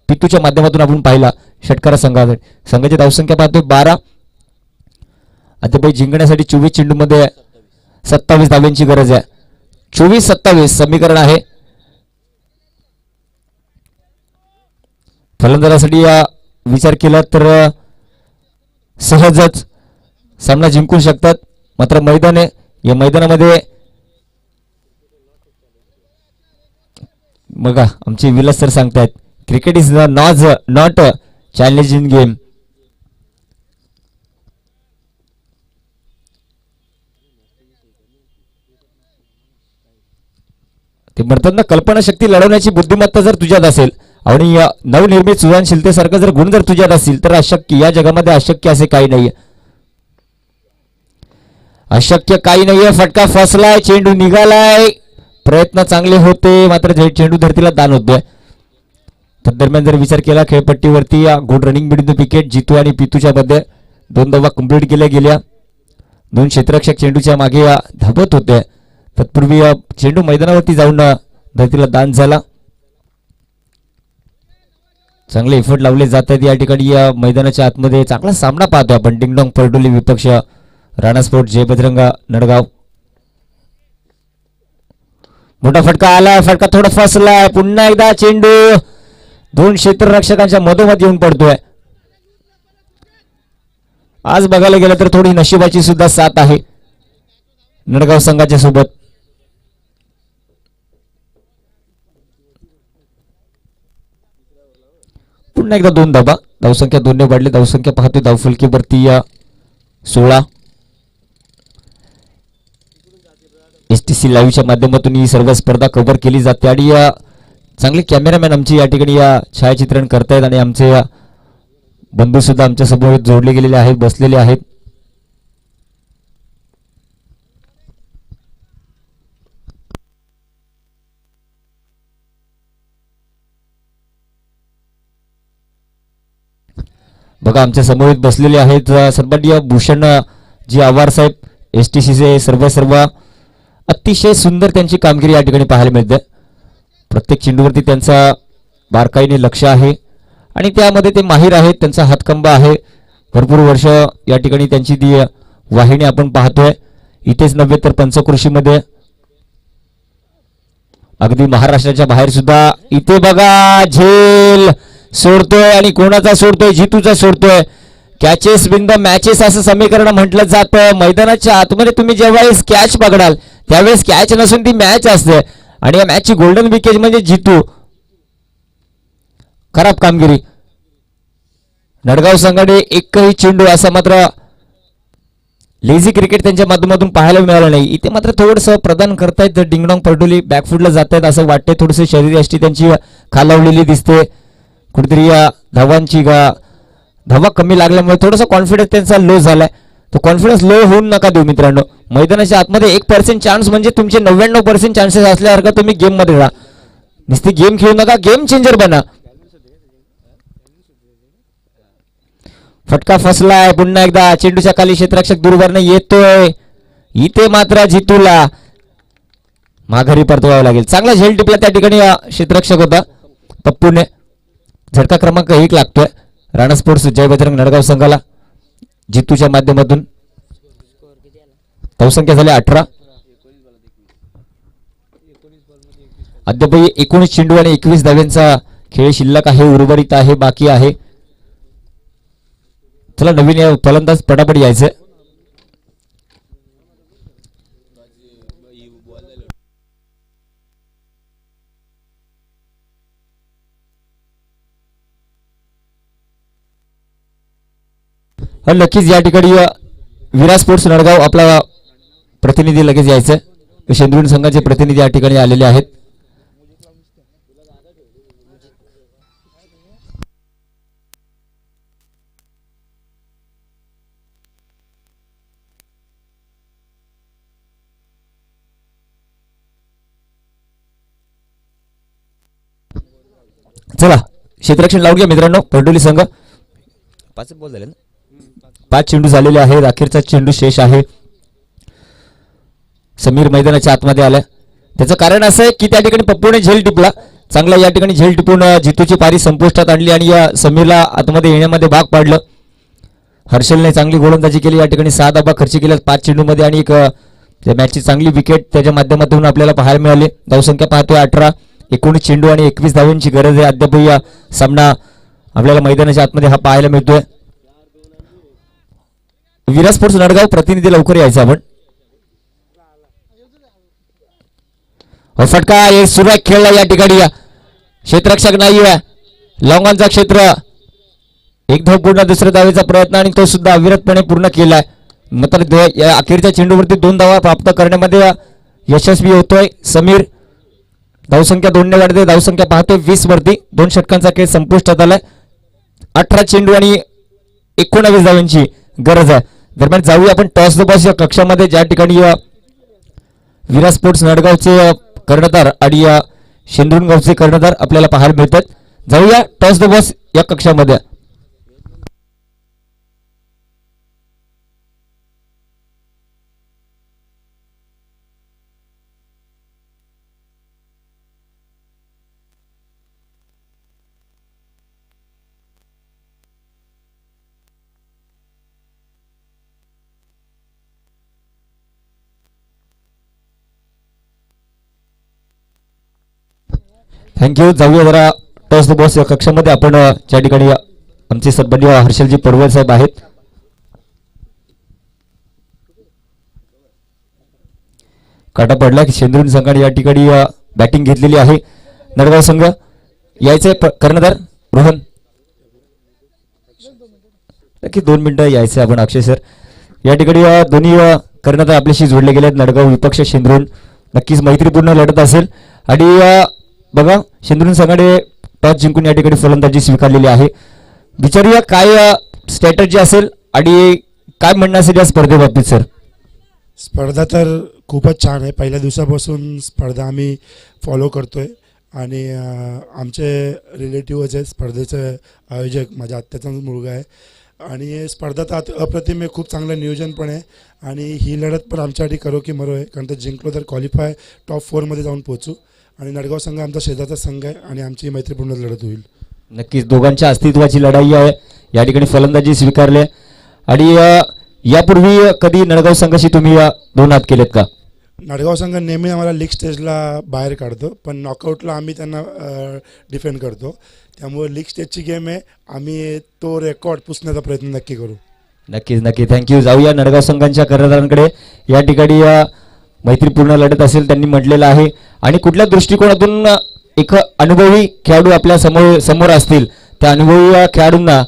पितूच्या माध्यमातून आपण पाहिला षटकार संघाची धावसंख्या पाहतोय 12. आता जिंकण्यासाठी 24 चेंडूमध्ये 27 धावांची गरज आहे. 24-27 समीकरण आहे. फलंदाजासाठी विचार केला तर सहजच सामना जिंकू शकतात. मात्र या मैदानामध्ये बघा आमचे विलास सर सांगतायत, cricket is not a challenging game. ते म्हणतात ना, कल्पनाशक्ती लढवण्याची बुद्धिमत्ता जर तुझ्यात असेल आणि नवनिर्मित सृजनशीलतेसारखं जर गुण जर तुझ्यात असतील तर अशक्य, या जगामध्ये अशक्य असे काही नाहीये. अशक्य काही नाहीये. फटका फसलाय, चेंडू निघालाय, प्रयत्न चांगले होते मात्र चेंडू धरतीला दान होतोय. तर दरम्यान जर विचार केला खेळपट्टीवरती good running between the wicket, Jitu आणि पितूच्या मध्ये 2 धावा कंप्लीट केल्या गेल्या. 2 क्षेत्ररक्षक चेंडूच्या मागे धावत होते. तत्पूर्वी चेंडू मैदानावरती जाऊन धरतीला दान झाला. चांगले एफर्ट लावले जात आहेत या ठिकाणी या मैदानाच्या आतमध्ये. चांगला सामना पाहतोय आपण डिंगडॉंग परडोली विपक्ष राणा स्पोर्ट जय बजरंग नडगाव. मोठा फटका आला, फटका थोडा फसलाय. पुन्हा एकदा चेंडू 2 क्षेत्ररक्षकांच्या मधोमध येऊन पडतोय. आज बघायला गेलं तर थोडी नशिबाची सुद्धा साथ आहे नडगाव संघाच्या सोबत. पुन्हा एकदा 2 धाबा, धावसंख्या 2 ने वाढली. धावसंख्या पाहतोय धावफलकीवरती 16. STC लाईव्हच्या माध्यमातून ही सर्व स्पर्धा कव्हर केली जाते आणि चांगले कॅमेरामॅन आमची या ठिकाणी छायाचित्रण करतायत आणि आमचे बंधू सुद्धा आमच्या समोर जोडले गेलेले आहेत, बसलेले आहेत. बघा आमच्या समोर बसलेले आहेत सन्माननीय भूषण जी आवार साहेब, STCचे सर्व अतिशय सुंदर त्यांची कामगिरी या ठिकाणी पाहायला मिळते. प्रत्येक चेंडूवरती त्यांचा बारकाईने लक्ष आहे आणि त्यामध्ये ते माहीर आहेत. त्यांचा हातकंबा आहे. भरपूर वर्ष या ठिकाणी त्यांची ती वाहिनी आपण पाहतोय. इथेच नव्हे तर पंचकृषीमध्ये, अगदी महाराष्ट्राच्या बाहेर सुद्धा. इथे बघा झेल सोडतोय आणि कोणाचा सोडतोय? जितूचा सोडतोय. कॅचेस विन द मॅचेस असं समीकरण म्हटलं जातं. मैदानाच्या आतमध्ये तुम्ही जेव्हा कॅच पकडाल त्यावेळेस कॅच नसून ती मॅच असते आणि या मॅचची गोल्डन विकेट म्हणजे जितू. खराब कामगिरी नडगाव संघाने एकही चेंडू असा मात्र लेझी क्रिकेट त्यांच्या माध्यमातून पाहायला मिळालं नाही. इथे मात्र थोडंसं प्रदान करतायत डिंगडॉंग परडोली, बॅकफुटला जात आहेत असं वाटतंय. थोडंसं शरीरयष्टी त्यांची खालावलेली दिसते. कुठेतरी या धावांची धावा कमी लागल्यामुळे थोडासा कॉन्फिडन्स त्यांचा लो झालाय. तो कॉन्फिडन्स लो होऊन नका देऊ मित्रांनो. मैदानाच्या आतमध्ये 1% चान्स म्हणजे तुमचे 99% चान्सेस असल्यासारखं तुम्ही गेम मध्ये राहा. नुसती गेम खेळू नका, गेम चेंजर बना. फटका फसलाय. पुन्हा एकदा चेंडूच्या खाली क्षेत्ररक्षक दूरवरनं येतोय. इथे मात्र जितूला माघारी परतवावं लागेल. चांगला झेल टिपला त्या ठिकाणी क्षेत्ररक्षक होता पप्पूने. झटका क्रमांक 1 लागतोय राणा स्पोर्ट्स जय बजरंग नडगाव संघाला जितूच्या माध्यमातून. धावसंख्या झाली 18. अद्याप 19 चेंडू आणि 21 धाव्यांचा खेळ शिल्लक आहे, उर्वरित आहे, बाकी आहे. चला नवीन फलंदाज पटापट यायचं. नक्कीच या ठिकाणी विरा स्पोर्ट्स नडगाव आपला प्रतिनिधी लगेच यायचं. शेंद्रुण संघाचे प्रतिनिधी या ठिकाणी आलेले आहेत. चला क्षेत्ररक्षण लावून घ्या मित्रांनो. परडोली संघ 5 बॉल झाले ना, 5 चेंडू झालेले आहेत. अखेरचा चेंडू शेष आहे. समीर मैदानाच्या आतमध्ये आलाय. त्याचं कारण असं आहे की त्या ठिकाणी पप्पूने झेल टिपला. चांगला या ठिकाणी झेल टिपून जितूची पारी संपुष्टात आणली आणि या समीरला आतमध्ये येण्यामध्ये भाग पाडलं. हर्षलने चांगली गोलंदाजी केली. या ठिकाणी 6 धावा खर्च केल्या 5 चेंडूमध्ये आणि एक त्या मॅचची चांगली विकेट त्याच्या माध्यमातून आपल्याला पाहायला मिळाली. धावसंख्या पाहतोय 18. 19 चेंडू आणि 21 धावांची गरज आहे. अद्याप या सामना आपल्याला मैदानाच्या आतमध्ये हा पाहायला मिळतोय. विरा स्पोर्ट्स नडगाव प्रतिनिधी लवकर यायचं आपण. फटका सुरुवात खेळला या ठिकाणी. क्षेत्ररक्षक नाही आहे. लॉंगॉनचा क्षेत्र. एक धाव पूर्ण, दुसऱ्या धावेचा प्रयत्न आणि तो सुद्धा अविरतपणे पूर्ण केलाय. मात्र अखेरच्या चेंडूवरती 2 धावा प्राप्त करण्यामध्ये यशस्वी होतोय समीर. धावसंख्या 2 ने वाढते. धावसंख्या पाहतोय 20 वरती. 2 षटकांचा खेळ संपुष्टात आलाय. 18 चेंडू आणि 19 धावांची गरज आहे. दरम्यान जाऊया आपण टॉस द बॉस या कक्षामध्ये, ज्या ठिकाणी विरा स्पोर्ट्स नडगावचे कर्णधार आणि शेंद्रुणगावचे कर्णधार आपल्याला पाहायला मिळतात. जाऊया टॉस द बॉस या कक्षामध्ये. थँक्यू. जाऊया जरा टॉस द बॉस या कक्षामध्ये. आपण ज्या ठिकाणी आमचे सन्माननीय हर्षलजी पडवळ साहेब आहेत. काटा पडला की शेंद्रुण संघाने या ठिकाणी बॅटिंग घेतलेली आहे. नडगाव संघ यायचंय कर्णधार रोहन, नक्की 2 मिनिटं यायचं आपण. अक्षय सर या ठिकाणी दोन्ही कर्णधार आपल्याशी जोडले गेले आहेत. नडगाव विपक्ष शेंद्रुण, नक्कीच मैत्रीपूर्ण लढत असेल. आणि बघा शेंद्रुण संघाने टॉस जिंकून या ठिकाणी फलंदाजी स्वीकारलेली आहे. विचारूया काय स्ट्रॅटजी असेल आणि काय म्हणणं असेल या स्पर्धेबाबतीत सर. स्पर्धा तर खूपच छान आहे. पहिल्या दिवसापासून स्पर्धा आम्ही फॉलो करतोय आणि आमचे रिलेटिव्हच आहेत स्पर्धेचे आयोजक. माझ्या आत्याचाच मुलगा आहे आणि स्पर्धा तर अप्रतिम आहे. खूप चांगलं नियोजन पण आहे आणि ही लढत पण आमच्यासाठी करो की मरो आहे. कारण तर जिंकलो तर क्वालिफाय टॉप 4मध्ये जाऊन पोहोचू आणि नडगाव संघ आमचा शेजारचा संघ आहे आणि आमची मैत्रीपूर्ण लढत होईल. नक्कीच दोघांच्या अस्तित्वाची लढाई आहे. या ठिकाणी फलंदाजी स्वीकारले आणि यापूर्वी कधी नडगाव संघाशी तुम्ही 2 हात केलेत का? नडगाव संघ नेहमी आम्हाला लीग स्टेजला बाहेर काढतो, पण नॉकआउटला आम्ही त्यांना डिफेंड करतो. त्यामुळे लीग स्टेजची गेम आहे. आम्ही तो रेकॉर्ड पुसण्याचा प्रयत्न नक्की करू. नक्कीच नक्की. थँक्यू. जाऊया नडगाव संघांच्या कर्णधारांकडे. या ठिकाणी मैत्रीपूर्ण लढत असेल त्यांनी म्हटलेलं आहे. आणि कुठल्या दृष्टिकोनातून एक अनुभवी खेळाडू आपल्या समोर असतील, त्या अनुभवी खेळाडूंना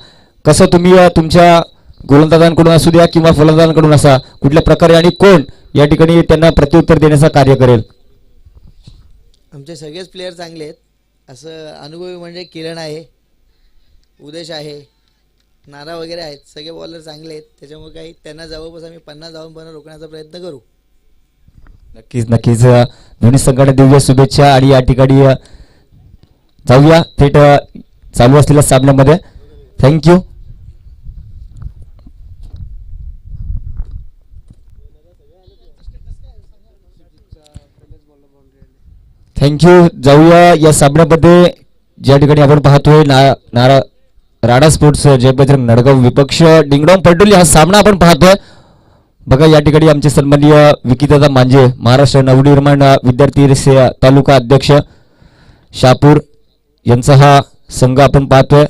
कसं तुम्ही तुमच्या गोलंदाजांकडून असू द्या किंवा फलंदाजांकडून असा कुठल्या प्रकारे आणि कोण या ठिकाणी त्यांना प्रत्युत्तर देण्याचं कार्य करेल? आमचे सगळेच प्लेयर चांगले आहेत. असं अनुभवी म्हणजे किरण आहे, उदेश आहे, नारा वगैरे आहेत. सगळे बॉलर चांगले आहेत. त्याच्यामुळे काही त्यांना जवळपास आम्ही 50 धावांपर्यंत रोखण्याचा प्रयत्न करू. नक्कीच नक्कीच. दोन्ही संघाने दिव्य शुभेच्छा. आणि या ठिकाणी जाऊया थेट चालू असलेल्या सामन्यामध्ये. थँक्यू. थँक्यू. जाऊया या सामन्यामध्ये, ज्या ठिकाणी आपण पाहतोय राडा स्पोर्ट्स जय बजरंग नडगाव विपक्ष डिंगडॉंग पडोली हा सामना आपण पाहतोय. बघा या ठिकाणी आमचे सन्माननीय विकीदादा मांजे, महाराष्ट्र नवनिर्माण विद्यार्थी तालुका अध्यक्ष शहापूर यांचा हा संघ आपण पाहतोय.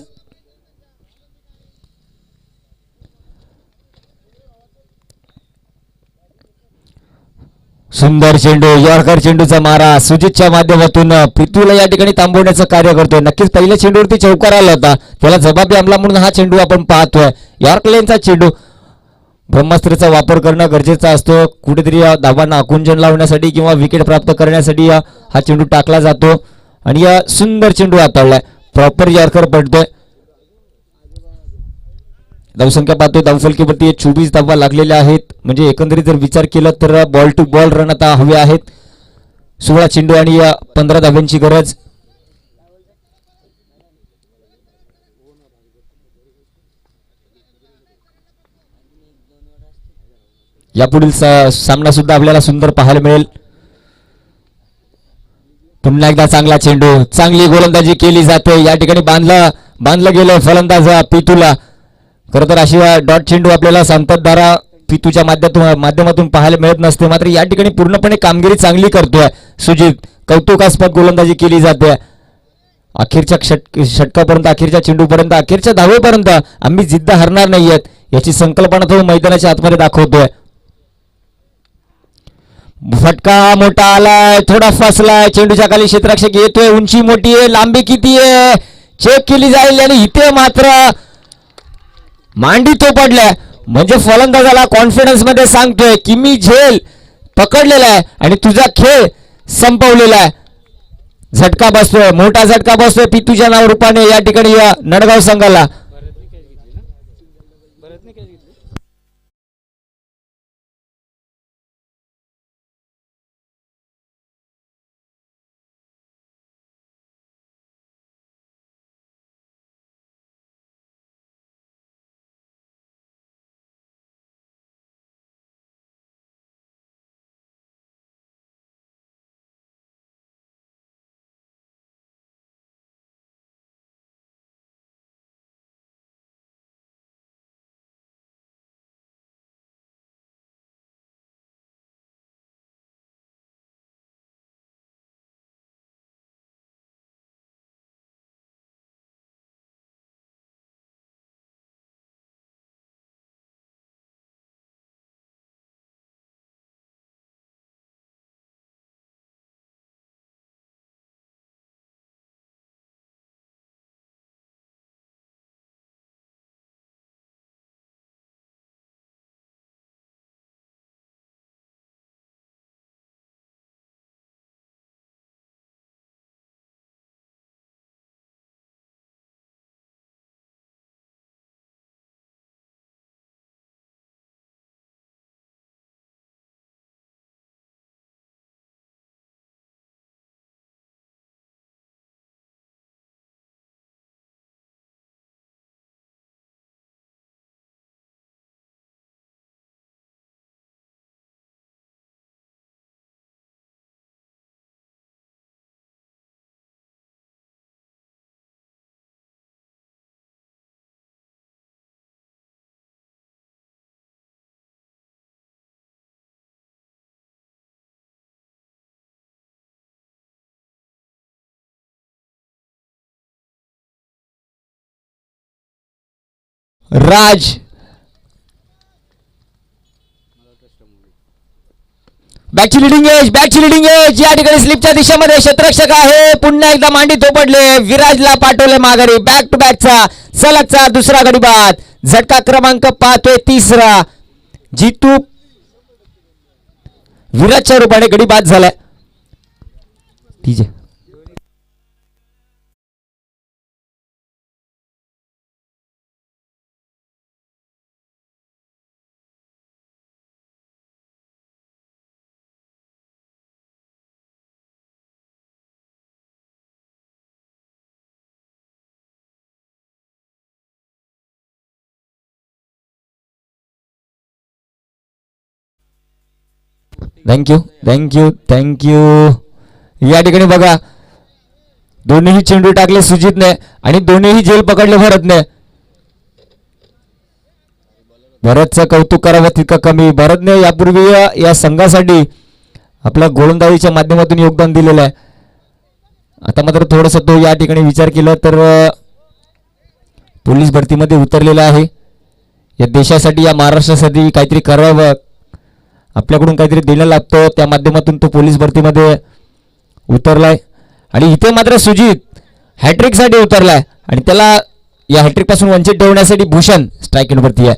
सुंदर चेंडू, यॉर्कर चेंडूचा मारा सुजितच्या माध्यमातून पृथ्वीला या ठिकाणी थांबवण्याचं कार्य करतोय. नक्कीच पहिल्या चेंडूवरती चौकार आला होता, त्याला जबाबी अंमला म्हणून हा चेंडू आपण पाहतोय. यॉर्कलेनचा चेंडू, ब्रह्मास्त्राचा वापर करणं गरजेचा असतो. कुठेतरी धावांना आकुंचन लावण्यासाठी किंवा विकेट प्राप्त करण्यासाठी हा चेंडू टाकला जातो आणि या सुंदर चेंडू हाताळलाय. प्रॉपर यॉर्कर पडतोय. धावसंख्या पाहतोय धावफलकीवरती 24 धावा लागलेल्या आहेत. म्हणजे एकंदरीत जर विचार केला तर बॉल टू बॉल रन आता हवे आहेत. 16 चेंडू आणि 15 धाव्यांची गरज. यापुढील सामना सुद्धा आपल्याला सुंदर पाहायला मिळेल. पुन्हा एकदा चांगला चेंडू, चांगली गोलंदाजी केली जाते. या ठिकाणी बांधलं गेलं फलंदाज पितूला. खरं तर अशी डॉट चेंडू आपल्याला संततधारा पितूच्या माध्यमातून पाहायला मिळत नसते. मात्र या ठिकाणी पूर्णपणे कामगिरी चांगली करतोय सुजित. कौतुकास्पद गोलंदाजी केली जाते. अखेरच्या षटकापर्यंत, अखेरच्या चेंडूपर्यंत, अखेरच्या धावेपर्यंत आम्ही जिद्द हरणार नाहीयेत याची संकल्पना तो मैदानाच्या आतमध्ये दाखवतोय. फटका मोठा आलाय, थोडा फसलाय. चेंडूच्या खाली क्षेत्ररक्षक येतोय. उंची मोठी आहे, लांबी किती आहे चेक केली जाईल आणि इथे मात्र मांडी तो पडलाय. म्हणजे फलंदाजाला कॉन्फिडन्स मध्ये सांगतोय की मी झेल पकडलेला आहे आणि तुझा खेळ संपवलेला आहे. झटका बसतोय, मोठा झटका बसतोय पितूच्या नाव रूपाने या ठिकाणी या नडगाव संघाला. भरतने कॅच घेतली ना, भरतने कॅच घेतली. राज बॅकची लिडिंग एज या ठिकाणी स्लिपच्या दिशेमध्ये क्षेत्ररक्षक आहे. पुन्हा एकदा मांडी थोपडले, विराजला पाठवले माघारी. बॅक टू बॅकचा सलगचा दुसरा गडी बाद. झटका क्रमांक पाहतोय तिसरा. जितू विराजच्या रूपाने गडी बाद झालाय. ठीक आहे. थँक्यू. या ठिकाणी बघा दोन्हीही चेंडू टाकले सुजितने आणि दोन्हीही झेल पकडले भरतने. भरतचं कौतुक करावं तितकं कमी. भरतने यापूर्वी या संघासाठी आपल्या गोलंदाजीच्या माध्यमातून योगदान दिलेलं आहे. आता मात्र थोडंसं तो या ठिकाणी विचार केला तर पोलीस भरतीमध्ये उतरलेला आहे. या देशासाठी या महाराष्ट्रासाठी काहीतरी करावं, आपल्याकडून काहीतरी देणं लागतो, त्या माध्यमातून तो पोलीस भरतीमध्ये उतरलाय. आणि इथे मात्र सुजित हॅट्रिक साठी उतरलाय आणि त्याला या हॅट्रिक पासून वंचित ठेवण्यासाठी भूषण स्ट्राईक वरती आहे.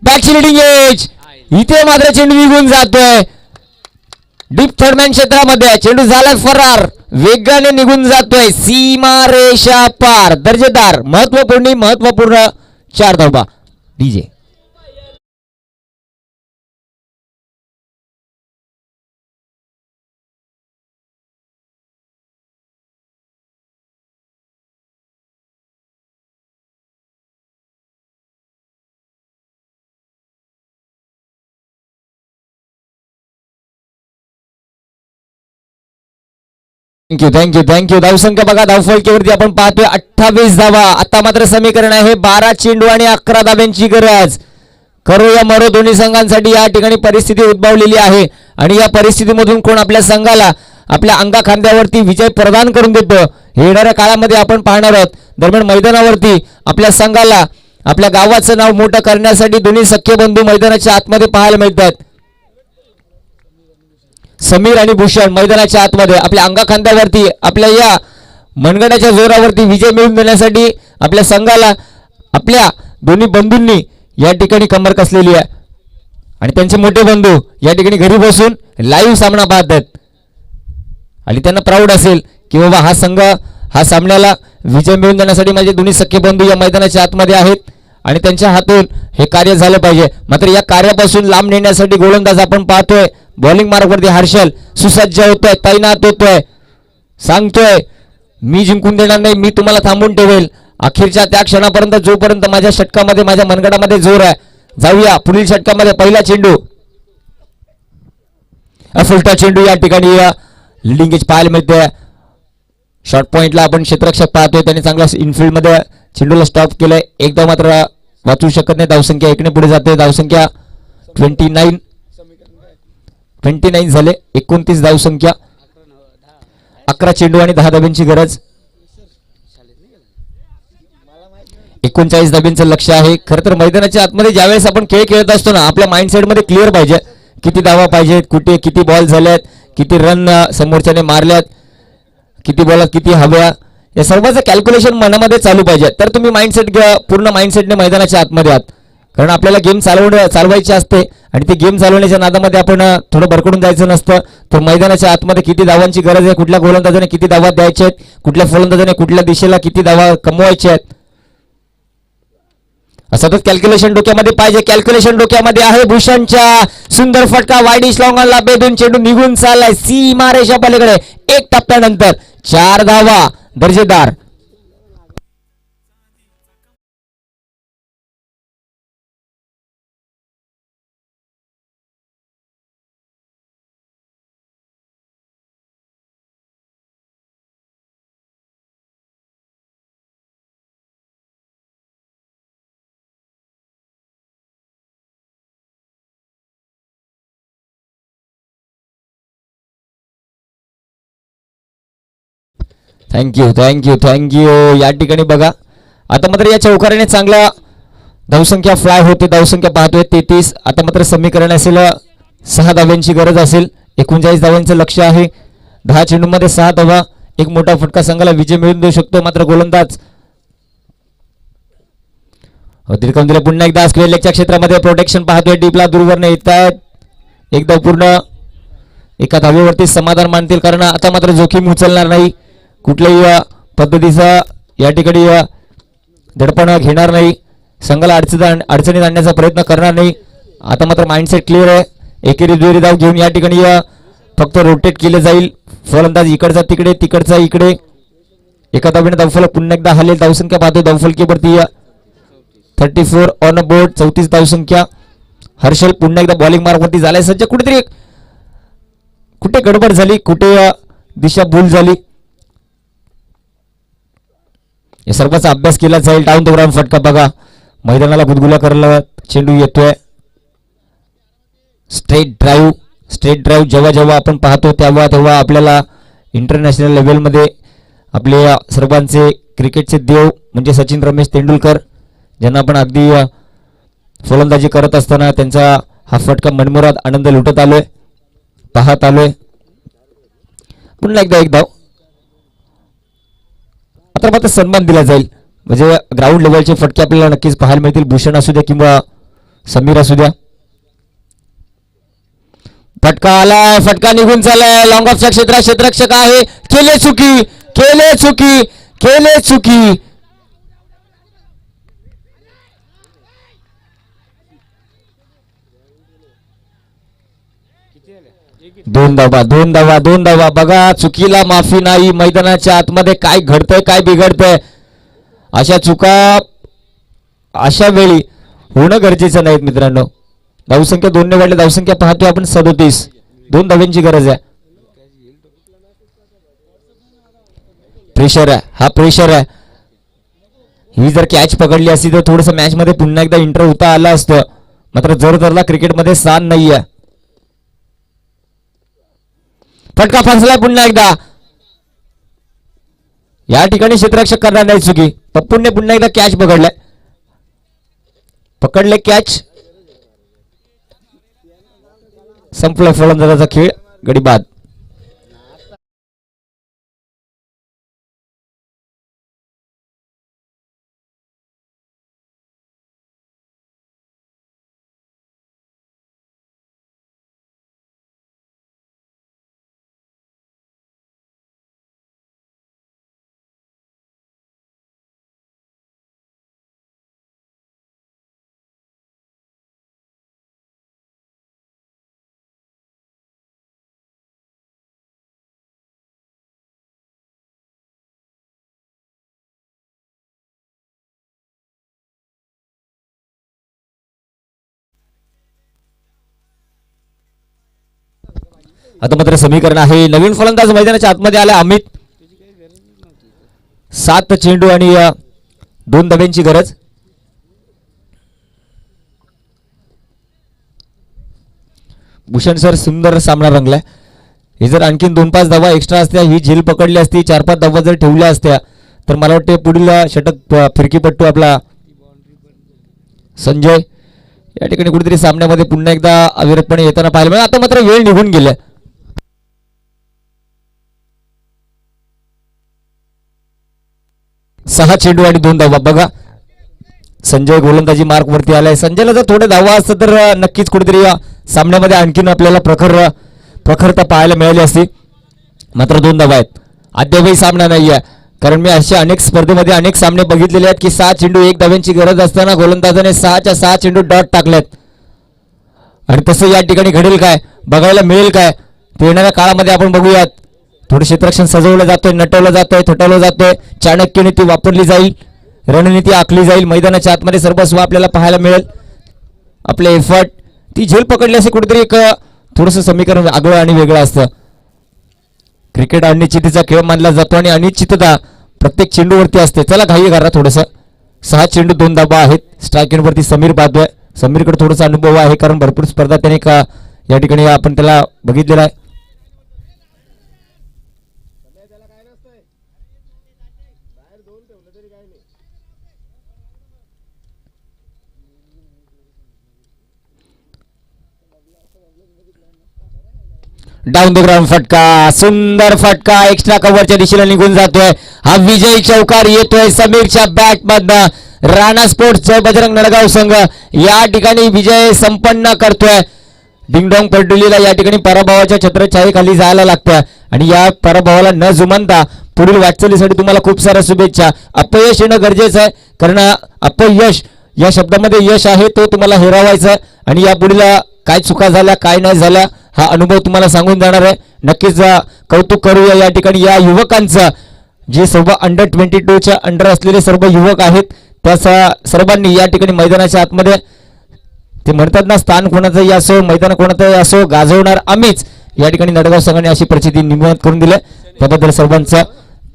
बॅकची लिडिंग एज इथे मात्र चेंडू निघून जातोय डीप थर्डमॅन क्षेत्रामध्ये. चेंडू झालाय फरार, वेगाने निघून जातोय सीमारेषा पार. दर्जेदार महत्वपूर्ण 4 धावा. DJ thank you. धावसंख्या बघा धावफलकीवरती आपण पाहतोय 28 धावा. आता मात्र समीकरण आहे 12 चेंडू आणि 11 धाब्यांची गरज. करो या मरो दोन्ही संघांसाठी या ठिकाणी परिस्थिती उद्भवलेली आहे आणि या परिस्थितीमधून कोण आपल्या संघाला आपल्या अंगा खांद्यावरती विजय प्रदान करून देतो हे येणाऱ्या काळामध्ये आपण पाहणार आहोत. दरम्यान मैदानावरती आपल्या संघाला आपल्या गावाचं नाव मोठं करण्यासाठी दोन्ही सख्खे बंधू मैदानाच्या आतमध्ये पाहायला मिळतात. समीर आणि भूषण मैदानाच्या आतमध्ये आपल्या अंगाखांद्यावरती आपल्या या मनगटाच्या जोरावरती विजय मिळवून देण्यासाठी आपल्या संघाला आपल्या दोन्ही बंधूंनी या ठिकाणी कंबर कसलेली आहे आणि त्यांचे मोठे बंधू या ठिकाणी घरी बसून लाईव्ह सामना पाहतात. आणि त्यांना प्राऊड असेल की बाबा हा संघ हा सामन्याला विजय मिळवून देण्यासाठी माझे दोन्ही सख्खे बंधू या मैदानाच्या आतमध्ये आहेत आणि त्यांच्या हातून हे कार्य झालं पाहिजे. मात्र या कार्यापासून लांब नेण्यासाठी गोलंदाज आपण पाहतोय बॉलिंग मार्गवरती हर्षल सुसज्ज होतोय, तैनात होतोय, सांगतोय मी जिंकून देणार नाही, मी तुम्हाला थांबून ठेवेल अखेरच्या त्या क्षणापर्यंत जोपर्यंत माझ्या षटकामध्ये माझ्या मनगडामध्ये जोर आहे. जाऊया पुढील षटकामध्ये. पहिला चेंडू, फुलटा चेंडू या ठिकाणी लिडिंग एज पाहायला मिळते. शॉर्ट पॉइंटला आपण क्षेत्ररक्षक पाहतोय, त्याने चांगला इनफिल्ड मध्ये चेंडूला स्टॉप केलंय. एकदा मात्र वाचू शकत नाही. धावसंख्या 1 ने पुढे जाते. धावसंख्या 29 झाले. 29 धावसंख्या, 11 चेंडू आणि 10 धाब्यांची गरज. 39 धाब्यांचं लक्ष आहे. खरं तर मैदानाच्या आतमध्ये ज्यावेळेस आपण खेळ खेळत असतो ना, आपल्या माइंडसेट मध्ये क्लिअर पाहिजे किती धावा पाहिजेत, कुठे किती बॉल झाल्यात, किती रन समोरच्याने मारल्यात, किती बॉलात किती हव्या, या सर्वांचं कॅल्क्युलेशन मनामध्ये चालू पाहिजे. तर तुम्ही माइंडसेट पूर्ण माइंडसेटने मैदानाच्या आतमध्ये आहात. कारण आपल्याला गेम चालवायची असते आणि ते गेम चालवण्याच्या नादामध्ये आपण थोडं भरकडून जायचं नसतं. तर मैदानाच्या आतमध्ये किती धावांची गरज आहे, कुठल्या गोलंदाजाने किती धावा द्यायच्या आहेत, कुठल्या फलंदाजाने कुठल्या दिशेला किती धावा कमवायच्या आहेत, सतत कॅल्क्युलेशन डोक्यामध्ये पाहिजे. कॅल्क्युलेशन डोक्यामध्ये आहे. भूषणच्या सुंदर फटका वाईडिश लॉंगॉनला बेदून चेंडू निघून चाललाय सीमारेषा पलीकडे. 1 टप्प्यानंतर 4 धावा दर्जेदार. थँक्यू. या ठिकाणी बघा आता मात्र या चौकाराने चांगला धावसंख्या फ्लाय होते. धावसंख्या पाहतोय 33. आता मात्र समीकरण असेल 6 धाव्यांची गरज असेल. 39 धाव्यांचं लक्ष आहे. 10 चेंडूमध्ये 6 धावा. एक मोठा फटका संघाला विजय मिळवून देऊ शकतो. मात्र गोलंदाज दीर्घम दिले. पुन्हा एकदा स्क्वेअर लेगच्या क्षेत्रामध्ये प्रोटेक्शन पाहतोय. डीपला दूरवरनं येत आहेत. एकदा पूर्ण एका धावेवरती समाधान मानतील कारण आता मात्र जोखीम उचलणार नाही. कुठल्याही पद्धतीचा या ठिकाणी दडपण घेणार नाही. संघाला अडचणीत आणण्याचा प्रयत्न करणार नाही. आता मात्र माइंडसेट क्लिअर आहे. एकेरी दुहेरी धाव घेऊन या ठिकाणी फक्त रोटेट केले जाईल. फलंदाज इकडचा तिकडे, तिकडचा इकडे. एका धावेने धावफलक पुन्हा एकदा हलेल. धावसंख्या पाहतो धावफलकीवरती 34 ऑन बोर्ड. 34 धावसंख्या. हर्षल पुन्हा एकदा बॉलिंग मार्गवरती झालाय सज्ज. कुठे गडबड झाली, कुठे दिशा भूल झाली, या सर्वांचा अभ्यास केला जाईल. डाऊन द ग्राउंड फटका बघा मैदानाला गुदगुला करायला चेंडू येतोय. स्ट्रेट ड्राईव्ह जेव्हा आपण पाहतो तेव्हा आपल्याला इंटरनॅशनल लेवलमध्ये आपले सर्वांचे क्रिकेटचे देव म्हणजे सचिन रमेश तेंडुलकर ज्यांना आपण अगदी फलंदाजी करत असताना त्यांचा हा फटका मनमुराद आनंद लुटत आलोय, पाहत आलोय. पुन्हा एकदा एक धाव. आता मात्र सन्मान दिला जाईल. म्हणजे ग्राउंड लेवलचे फटके आपल्याला नक्कीच पाहायला मिळतील. भूषण असू द्या किंवा समीर असू द्या. फटका आलाय. फटका निघून चालाय. लॉंग ऑफच्या क्षेत्रात क्षेत्ररक्षक आहे. केले चुकी. दोन धावा. बघा चुकीला माफी नाही. मैदानाच्या आतमध्ये काय घडतंय, काय बिघडतंय, अशा चुका अशा वेळी होणं गरजेचं नाहीत मित्रांनो. धावसंख्या 2 ने वाढली. धावसंख्या पाहतोय आपण 37. 2 धाव्यांची गरज आहे. प्रेशर आहे. ही जर कॅच पकडली असती तर थोडस मॅच मध्ये पुन्हा एकदा इंटर होता आला असतं. मात्र जोरदारला क्रिकेटमध्ये स्थान नाहीये. फटका फसलाय पुन्हा एकदा. या ठिकाणी क्षेत्ररक्षक करणार नाही चुकी. पप्पूने पुन्हा एकदा कॅच पकडले कॅच. संपला फलंदाजाचा खेळ. गडी बाद. आता मात्र समीकरण आहे. नवीन फलंदाज मैदानाच्या आतमध्ये आला अमित. 7 चेंडू आणि 2 धाब्यांची गरज. भूषण सर सुंदर सामना रंगलाय. हे जर आणखीन 2-5 धावा एक्स्ट्रा असत्या, ही झेल पकडली असती, 4-5 धावा जर ठेवल्या असत्या तर मला वाटते पुढील षटक फिरकीपट्टू आपला संजय या ठिकाणी कुठेतरी सामन्यामध्ये पुन्हा एकदा अविरतपणे येताना पाहायला मिळेल. आता मात्र वेळ निघून गेलाय. सहा चेंडू आणि 2 धावा. बघा संजय गोलंदाजी मार्क वरती आलाय. संजयला जर थोडे धावा असतं तर नक्कीच कुठेतरी या सामन्यामध्ये आणखीन आपल्याला प्रखरता पाहायला मिळाली असती. मात्र 2 धावा आहेत. अद्यापही सामना नाहीये, कारण मी अशा अनेक स्पर्धेमध्ये अनेक सामने बघितलेले आहेत की 6 चेंडू 1 धाव्यांची गरज असताना गोलंदाजाने 6च्या 6 चेंडू डॉट टाकलेत. आणि तसं या ठिकाणी घडेल काय, बघायला मिळेल काय ते येणाऱ्या काळामध्ये आपण बघूयात. थोडं क्षेत्ररक्षण सजवलं जातोय, नटवलं जातोय, थटवलं जातोय. चाणक्य ती वापरली जाईल, रणनीती आखली जाईल. मैदानाच्या आतमध्ये सर्वस्व आपल्याला पाहायला मिळेल. आपले एफर्ट, ती झेल पकडली असे कुठेतरी एक थोडंसं समीकरण आगळं आणि वेगळं असतं. क्रिकेट अनिश्चिततेचा खेळ मानला जातो आणि अनिश्चितता प्रत्येक चेंडूवरती असते. चला घाई करा थोडंसं. 6 चेंडू 2 धाबा आहेत. स्ट्रायकिंगवरती समीर पाहतोय. समीरकडे थोडासा अनुभव आहे, कारण भरपूर स्पर्धा त्याने या ठिकाणी आपण त्याला बघितलेला आहे. डाऊन द ग्राउंड फटका, सुंदर फटका, एक्स्ट्रा कव्हरच्या दिशेला निघून जातोय. हा विजयी चौकार येतोय समीरच्या बॅट मधनं. राणा स्पोर्ट्स जय बजरंग नडगाव संघ या ठिकाणी विजय संपन्न करतोय. डिंगडोंग परडुलीला या ठिकाणी पराभवाच्या छत्रछायेखाली जायला लागतंय आणि या पराभवाला न जुमानता पुढील वाटचालीसाठी तुम्हाला खूप साऱ्या शुभेच्छा. अपयश येणं गरजेचं आहे, कारण अपयश या शब्दामध्ये यश आहे, तो तुम्हाला हेरावायचा आहे आणि या पुढील काय चुका झाल्या काय नाही झाल्या हा अनुभव तुम्हाला सांगून जाणार आहे. नक्कीच कौतुक करूया या ठिकाणी या युवकांचं, जे सर्व अंडर 22च्या अंडर असलेले सर्व युवक आहेत त्या सर्वांनी या ठिकाणी मैदानाच्या आतमध्ये ते म्हणतात ना, स्थान कोणाचंही असो, मैदान कोणाचंही असो, गाजवणार आम्हीच. या ठिकाणी नडगाव संघाने अशी प्रचिती निर्माण करून दिली. त्याबद्दल सर्वांचं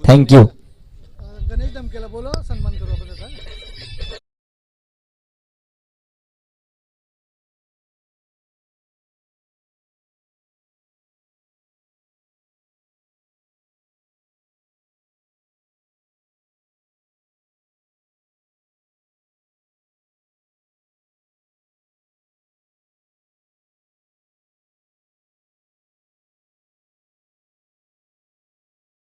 थँक्यू.